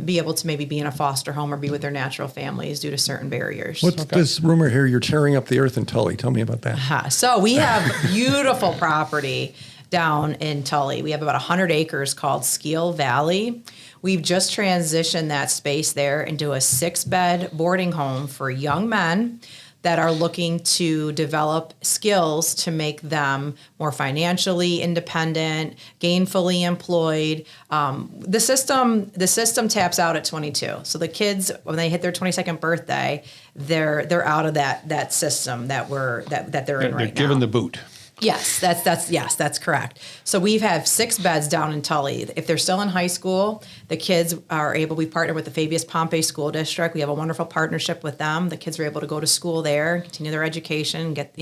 be able to maybe be in a foster home or be with their natural families due to certain barriers. What's this rumor here? You're tearing up the earth in Tully. Tell me about that. So we have beautiful property down in Tully. We have about 100 acres called Skeel Valley. We've just transitioned that space there into a 6-bed boarding home for young men that are looking to develop skills to make them more financially independent, gainfully employed. The system taps out at 22. So the kids, when they hit their 22nd birthday, they're out of that system that they're in right now. They're given the boot. Yes, that's correct. So we have 6 beds down in Tully. If they're still in high school, the kids are able, we partner with the Fabius Pompey School District. We have a wonderful partnership with them. The kids are able to go to school there, continue their education, get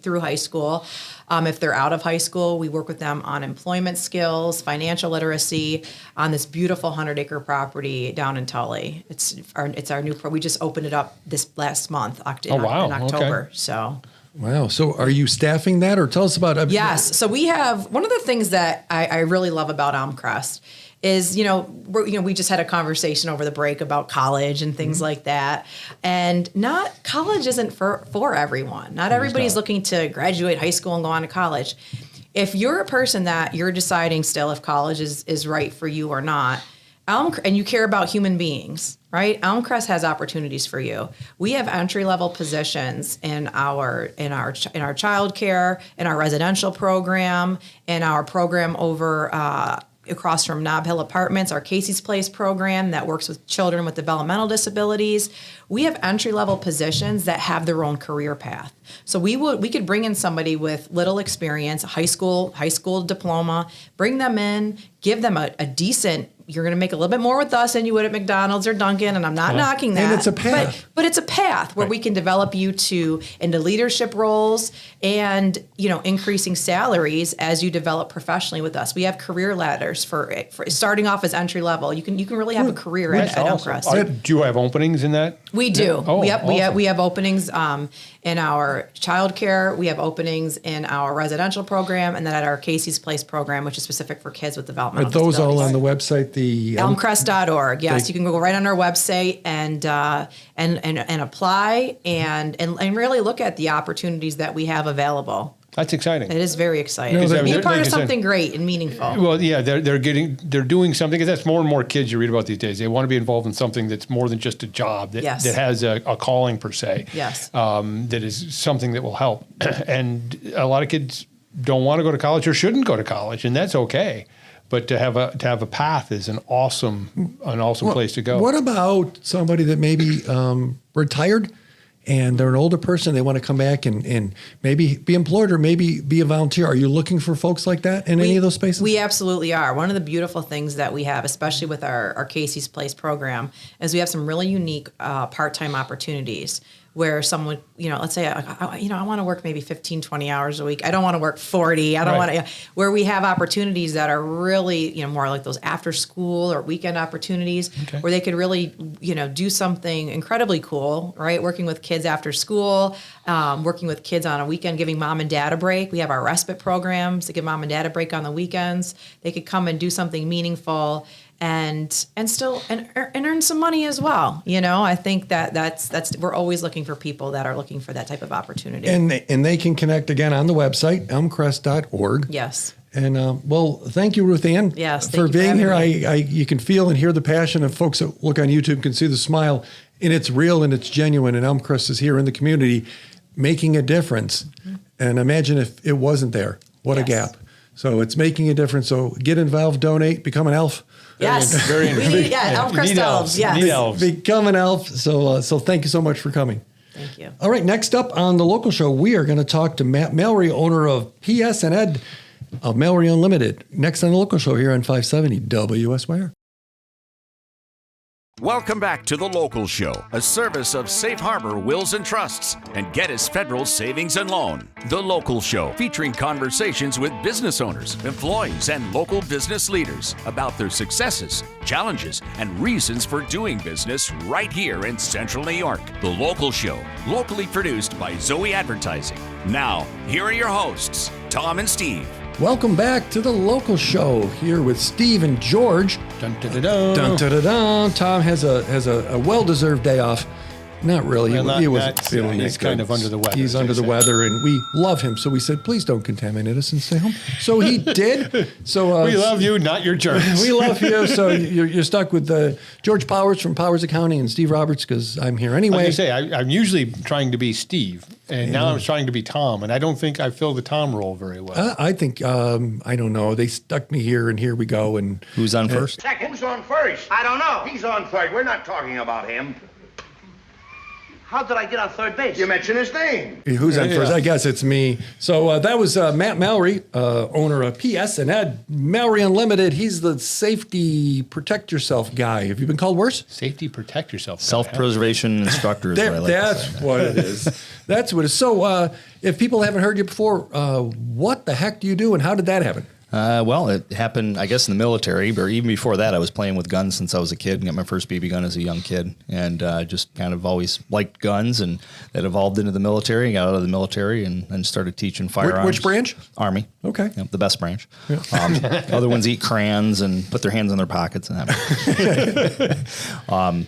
through high school. If they're out of high school, we work with them on employment skills, financial literacy on this beautiful 100-acre property down in Tully. It's our new, we just opened it up this last month in October. Okay. So. Wow. So are you staffing that, or tell us about Yes. So we have, one of the things that I really love about Elmcrest is, we just had a conversation over the break about college and things like that. And college isn't for everyone. Not everybody's looking to graduate high school and go on to college. If you're a person that you're deciding still if college is right for you or not, and you care about human beings, right? Elmcrest has opportunities for you. We have entry-level positions in our childcare, in our residential program, in our program over across from Nob Hill Apartments, our Casey's Place program that works with children with developmental disabilities. We have entry-level positions that have their own career path. So we could bring in somebody with little experience, a high school diploma, bring them in, give them a decent. You're going to make a little bit more with us than you would at McDonald's or Dunkin', and I'm not knocking that. And it's a path. But it's a path where we can develop you into leadership roles and, increasing salaries as you develop professionally with us. We have career ladders for starting off as entry level. You can really have a career at Elmcrest. Do you have openings in that? We do. Yeah. Oh, awesome. We have openings in our childcare. We have openings in our residential program, and then at our Casey's Place program, which is specific for kids with developmental disabilities. Are those all on the website? The Elmcrest.org. Yes, you can go right on our website and apply and really look at the opportunities that we have available. That's exciting. It is very exciting. Be a part of something great and meaningful. Well, yeah, they're doing something, because that's more and more kids you read about these days. They want to be involved in something that's more than just a job, that has a calling per se. Yes. That is something that will help. And a lot of kids don't want to go to college or shouldn't go to college, and that's okay. But to have a path is an awesome place to go. What about somebody that maybe retired and they're an older person, they want to come back and maybe be employed or maybe be a volunteer? Are you looking for folks like that in any of those spaces? We absolutely are. One of the beautiful things that we have, especially with our Casey's Place program, is we have some really unique part-time opportunities where someone, let's say, I want to work maybe 15, 20 hours a week. I don't want to work 40. I don't want to, where we have opportunities that are really, more like those after school or weekend opportunities where they could really, do something incredibly cool, right? Working with kids after school, working with kids on a weekend, giving mom and dad a break. We have our respite programs to give mom and dad a break on the weekends. They could come and do something meaningful and still earn some money as well. I think that's we're always looking for people that are looking for that type of opportunity. And they can connect again on the website, elmcrest.org. Yes. And thank you, Ruth Ann, for being here. You can feel and hear the passion, and folks that look on YouTube can see the smile, and it's real and it's genuine. And Elmcrest is here in the community, making a difference. Mm-hmm. And imagine if it wasn't there, what a gap. So it's making a difference. So get involved, donate, become an elf. Yes, Elmcrest elves. Yes, need elves. Become an elf. So thank you so much for coming. Thank you. All right, next up on the local show, we are going to talk to Mallory, owner of PS and Ed of Mallory Unlimited. Next on the local show here on 570 WSYR. Welcome back to The Local Show, a service of Safe Harbor Wills and Trusts and Geddes Federal Savings and Loan. The Local Show, featuring conversations with business owners, employees, and local business leaders about their successes, challenges, and reasons for doing business right here in Central New York. The Local Show, locally produced by Zoey Advertising. Now, here are your hosts, Tom and Steve. Welcome back to the local show here with Steve and George. Dun, dun, dun, dun. Dun, dun, dun, dun. Tom has a well-deserved day off. Not really. Well, he wasn't feeling He's kind of under the weather. He's under the weather, and we love him. So we said, please don't contaminate us and stay home. So he did. So we love you, not your germs. We love you. So you're stuck with George Powers from Powers Accounting and Steve Roberts, because I'm here anyway. I was going to say, I'm usually trying to be Steve, and now I'm trying to be Tom, and I don't think I fill the Tom role very well. I think, I don't know. They stuck me here, and here we go. And who's on first? Second. Who's on first? I don't know. He's on third. We're not talking about him. How did I get on third base? You mentioned his name. Who's on first? I guess it's me. So that was Matt Mallory, owner of PS and Ed, Mallory Unlimited. He's the safety protect yourself guy. Have you been called worse? Safety protect yourself. Self-preservation instructor is what I like that's to say. what it is. That's what it is. So if people haven't heard you before, what the heck do you do and how did that happen? Well, it happened, I guess, in the military, but even before that, I was playing with guns since I was a kid and got my first BB gun as a young kid, and just kind of always liked guns, and that evolved into the military. Got out of the military and then started teaching firearms. Which branch? Army. Okay. Yep, the best branch. Yeah. Other ones eat crayons and put their hands in their pockets and that.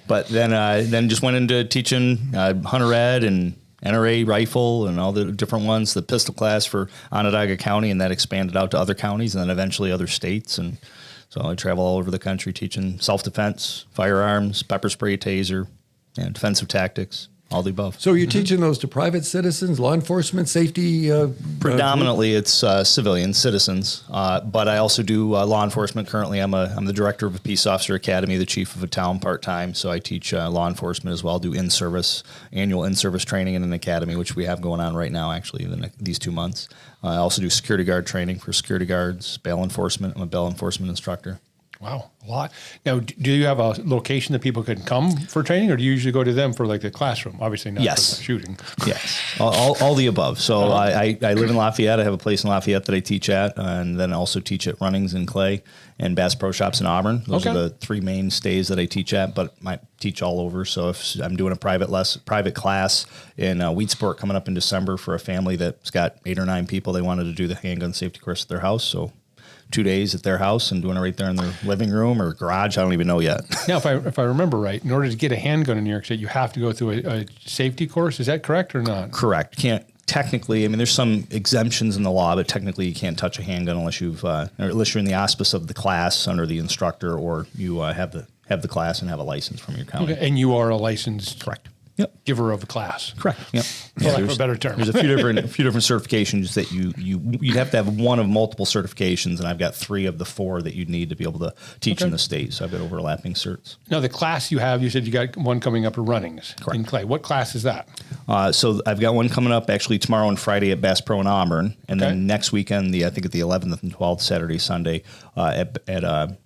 But then just went into teaching hunter ed and NRA rifle and all the different ones, the pistol class for Onondaga County, and that expanded out to other counties and then eventually other states. And so I travel all over the country teaching self-defense, firearms, pepper spray, taser, and defensive tactics, all the above. So you're teaching those to private citizens, law enforcement, safety? Predominantly, it's civilians, citizens, but I also do law enforcement. Currently, I'm the director of a peace officer academy, the chief of a town part-time, so I teach law enforcement as well, do annual in-service training in an academy, which we have going on right now, actually, these 2 months. I also do security guard training for security guards, bail enforcement. I'm a bail enforcement instructor. Wow, a lot. Now, do you have a location that people can come for training, or do you usually go to them for like the classroom? Obviously not for the shooting. Yes, all the above. So I live in Lafayette. I have a place in Lafayette that I teach at, and then also teach at Runnings in Clay and Bass Pro Shops in Auburn. Those are the three mainstays that I teach at, but I teach all over. So if I'm doing a private class in Weedsport coming up in December for a family that's got 8 or 9 people, they wanted to do the handgun safety course at their house. So 2 days at their house and doing it right there in their living room or garage. I don't even know yet. Now, if I remember right, in order to get a handgun in New York State, you have to go through a safety course. Is that correct or not? Correct. Can't technically. I mean, there's some exemptions in the law, but technically you can't touch a handgun unless unless you're in the auspice of the class under the instructor, or you have the class and have a license from your county. Okay. And you are a licensed Yep. giver of a class. Correct. Yep. For lack of a better term. There's a few different certifications that you'd have to have one of multiple certifications, and I've got 3 of the 4 that you'd need to be able to teach in the state. So I've got overlapping certs. Now, the class you said you got one coming up at Runnings in Clay. What class is that? So I've got one coming up actually tomorrow and Friday at Bass Pro in Auburn, and then next weekend, I think at the 11th and 12th, Saturday, Sunday, at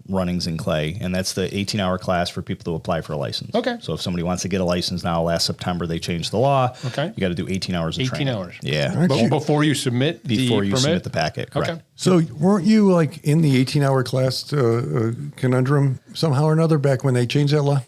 Runnings in Clay, and that's the 18-hour class for people to apply for a license. Okay. So if somebody wants to get a license now, last September they changed the law. Okay. You got to do 18 hours of training. 18 hours. Yeah. Before you submit the permit? Submit the packet. Correct. Okay. So weren't you like in the 18-hour class conundrum somehow or another back when they changed that law?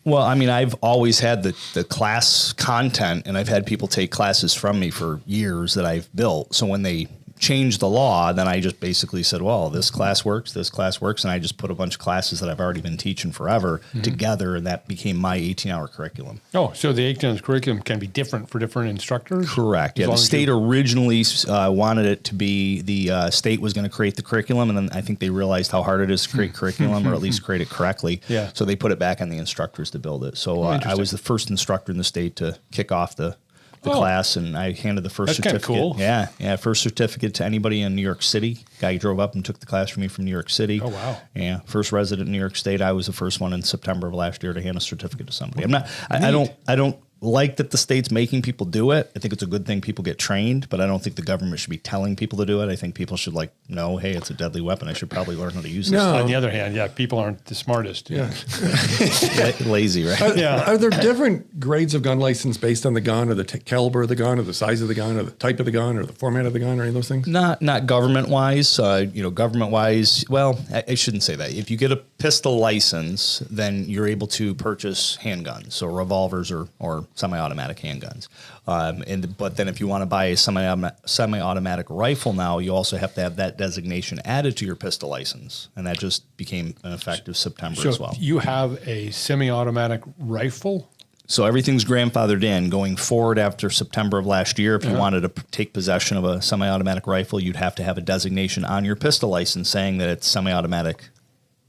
Well, I mean, I've always had the class content, and I've had people take classes from me for years that I've built. So when they changed the law, then I just basically said, well, this class works, and I just put a bunch of classes that I've already been teaching forever together, and that became my 18-hour curriculum. Oh, so the 18-hour curriculum can be different for different instructors? Correct. Yeah, the state originally wanted it to be the state was going to create the curriculum, and then I think they realized how hard it is to create curriculum, or at least create it correctly. Yeah. So they put it back on the instructors to build it. So I was the first instructor in the state to kick off the class, and I handed the first certificate. That's kind of cool. Yeah, first certificate to anybody in New York City. Guy drove up and took the class from me from New York City. Oh, wow. Yeah, first resident in New York State. I was the first one in September of last year to hand a certificate to somebody. I don't like that the state's making people do it. I think it's a good thing people get trained, but I don't think the government should be telling people to do it. I think people should know, hey, it's a deadly weapon. I should probably learn how to use this. On the other hand, people aren't the smartest. Yeah. Lazy, right? Are there different grades of gun license based on the gun, or the caliber of the gun, or the size of the gun, or the type of the gun, or the format of the gun, or any of those things? Not government-wise. Government-wise, well, I shouldn't say that. If you get a pistol license, then you're able to purchase handguns, so revolvers or semi-automatic handguns. But then if you want to buy a semi-automatic rifle now, you also have to have that designation added to your pistol license, and that just became effective September as well. So you have a semi-automatic rifle? So everything's grandfathered in going forward after September of last year. If you wanted to take possession of a semi-automatic rifle, you'd have to have a designation on your pistol license saying that it's semi-automatic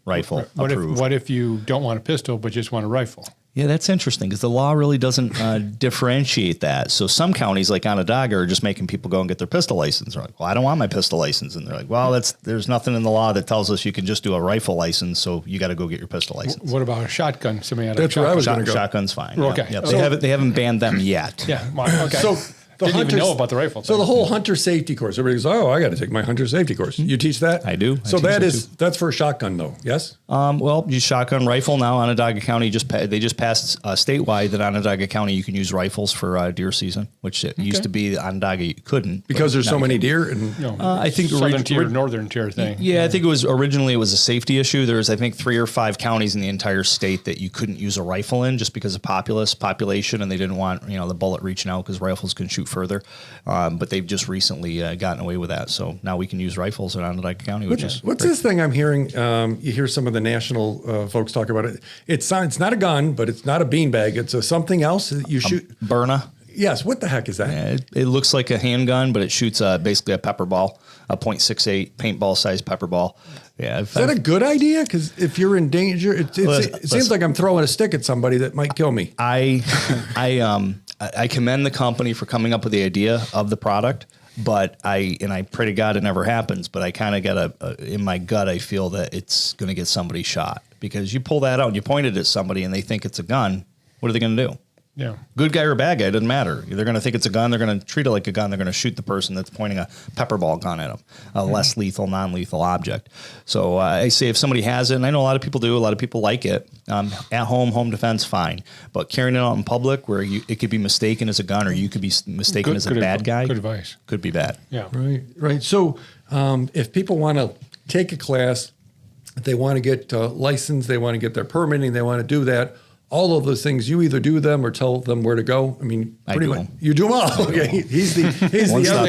rifle approved. What if you don't want a pistol but just want a rifle? Yeah, that's interesting because the law really doesn't differentiate that. So some counties like Onondaga are just making people go and get their pistol license. They're like, well, I don't want my pistol license. And they're like, well, there's nothing in the law that tells us you can just do a rifle license, so you got to go get your pistol license. What about a shotgun? That's where I was going to go. Shotgun's fine. Okay. Yeah. They haven't banned them yet. Yeah. Okay. So Didn't even know about the rifle So thing. the whole hunter safety course, everybody goes, oh, I got to take my hunter safety course. You teach that? I do. So I teach that that's for a shotgun though, yes? Well, you shotgun rifle now. Onondaga County they just passed statewide that Onondaga County you can use rifles for deer season, which it used to be Onondaga you couldn't Because there's so many deer. And I think southern tier, northern tier thing. Yeah, I think it was a safety issue. There was, I think, 3 or 5 counties in the entire state that you couldn't use a rifle in just because of population, and they didn't want the bullet reaching out because rifles can shoot further. But they've just recently gotten away with that, so now we can use rifles in Onondaga County, which is what's great. this thing I'm hearing? You hear some of the national folks talk about it. It's not a gun, but it's not a beanbag. It's something else that you shoot. Burna. Yes. What the heck is that? Yeah, it looks like a handgun, but it shoots basically a pepper ball, a .68 paintball sized pepper ball. Yeah, Is that a good idea? Because if you're in danger, it seems like I'm throwing a stick at somebody that might kill me. I commend the company for coming up with the idea of the product, but I pray to God it never happens. But I kind of got in my gut, I feel that it's going to get somebody shot because you pull that out and you point it at somebody and they think it's a gun. What are they going to do? Yeah. Good guy or bad guy, it doesn't matter. They're going to think it's a gun. They're going to treat it like a gun. They're going to shoot the person that's pointing a pepper ball gun at them, a less lethal, non-lethal object. So I say if somebody has it, and I know a lot of people do, a lot of people like it, at home defense, fine. But carrying it out in public where it could be mistaken as a gun or you could be mistaken as a bad guy. Good advice. Could be bad. Yeah. Right. So if people want to take a class, if they want to get licensed, they want to get their permitting, they want to do that, all of those things, you either do them or tell them where to go. I mean, pretty much. You do them all. Okay. He's the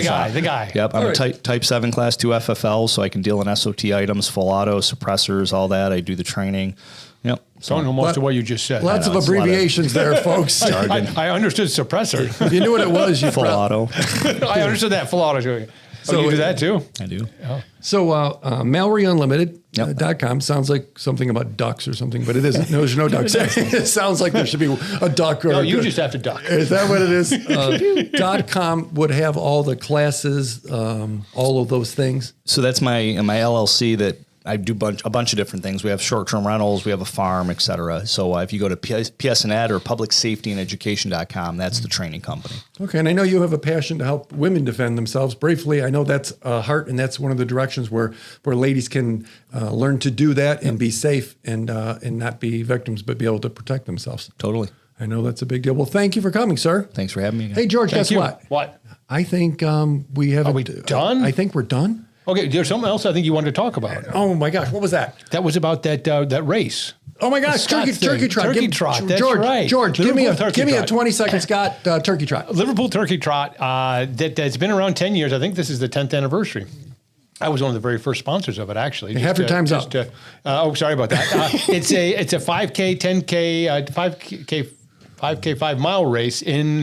guy. Yep. I'm a type 7 class 2 FFL, so I can deal in SOT items, full auto, suppressors, all that. I do the training. Yep. Don't know most of what you just said. Lots of abbreviations there, folks. I understood suppressor. If you knew what it was, you full auto. I understood that full auto too. So you do that too? I do. Oh. So Mallory Unlimited .com sounds like something about ducks or something, but it isn't. No, there's no ducks. It sounds like there should be a duck. Or you just have to duck. Is that what it is? .com would have all the classes, all of those things. So that's my LLC that I do a bunch of different things. We have short-term rentals, we have a farm, et cetera. So if you go to PSNED or publicsafetyandeducation.com, that's the training company. Okay, and I know you have a passion to help women defend themselves bravely. I know that's heart, and that's one of the directions where ladies can learn to do that and be safe and not be victims, but be able to protect themselves. Totally. I know that's a big deal. Well, thank you for coming, sir. Thanks for having me again. Hey, George, Thank guess you. what? What? I think we have. Are we done? I think we're done. Okay, there's something else I think you wanted to talk about. Oh my gosh, what was that? That was about that race. Oh my gosh, turkey trot. Turkey trot. That's George, right. George, give me a Liverpool turkey trot. 20-second Scott turkey trot. Liverpool turkey trot. That's been around 10 years. I think this is the 10th anniversary. I was one of the very first sponsors of it, actually. Half your time's up. Sorry about that. It's a 5K, 10K, 5K 5-mile race in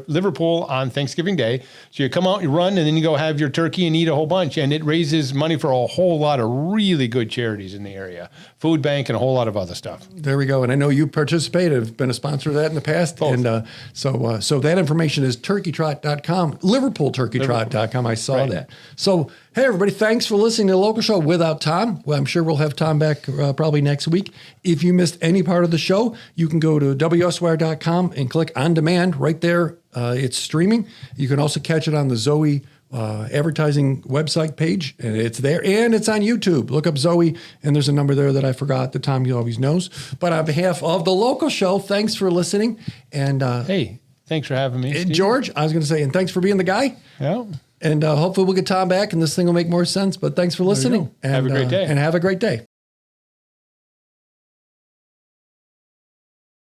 Liverpool on Thanksgiving Day. So you come out, you run, and then you go have your turkey and eat a whole bunch. And it raises money for a whole lot of really good charities in the area. Food bank and a whole lot of other stuff. There we go. And I know you participate, have been a sponsor of that in the past. Both. And so that information is turkeytrot.com, liverpoolturkeytrot.com. I saw that. So, hey, everybody, thanks for listening to the local show without Tom. Well, I'm sure we'll have Tom back probably next week. If you missed any part of the show, you can go to WSYR.com and click on demand right there. It's streaming. You can also catch it on the Zoey advertising website page, and it's there, and it's on YouTube. Look up Zoey, and there's a number there that I forgot that Tom always knows. But on behalf of the local show, thanks for listening. And hey, thanks for having me, Steve. George, I was going to say, and thanks for being the guy. Yeah. And hopefully we'll get Tom back, and this thing will make more sense. But thanks for listening. And have a great day. And have a great day.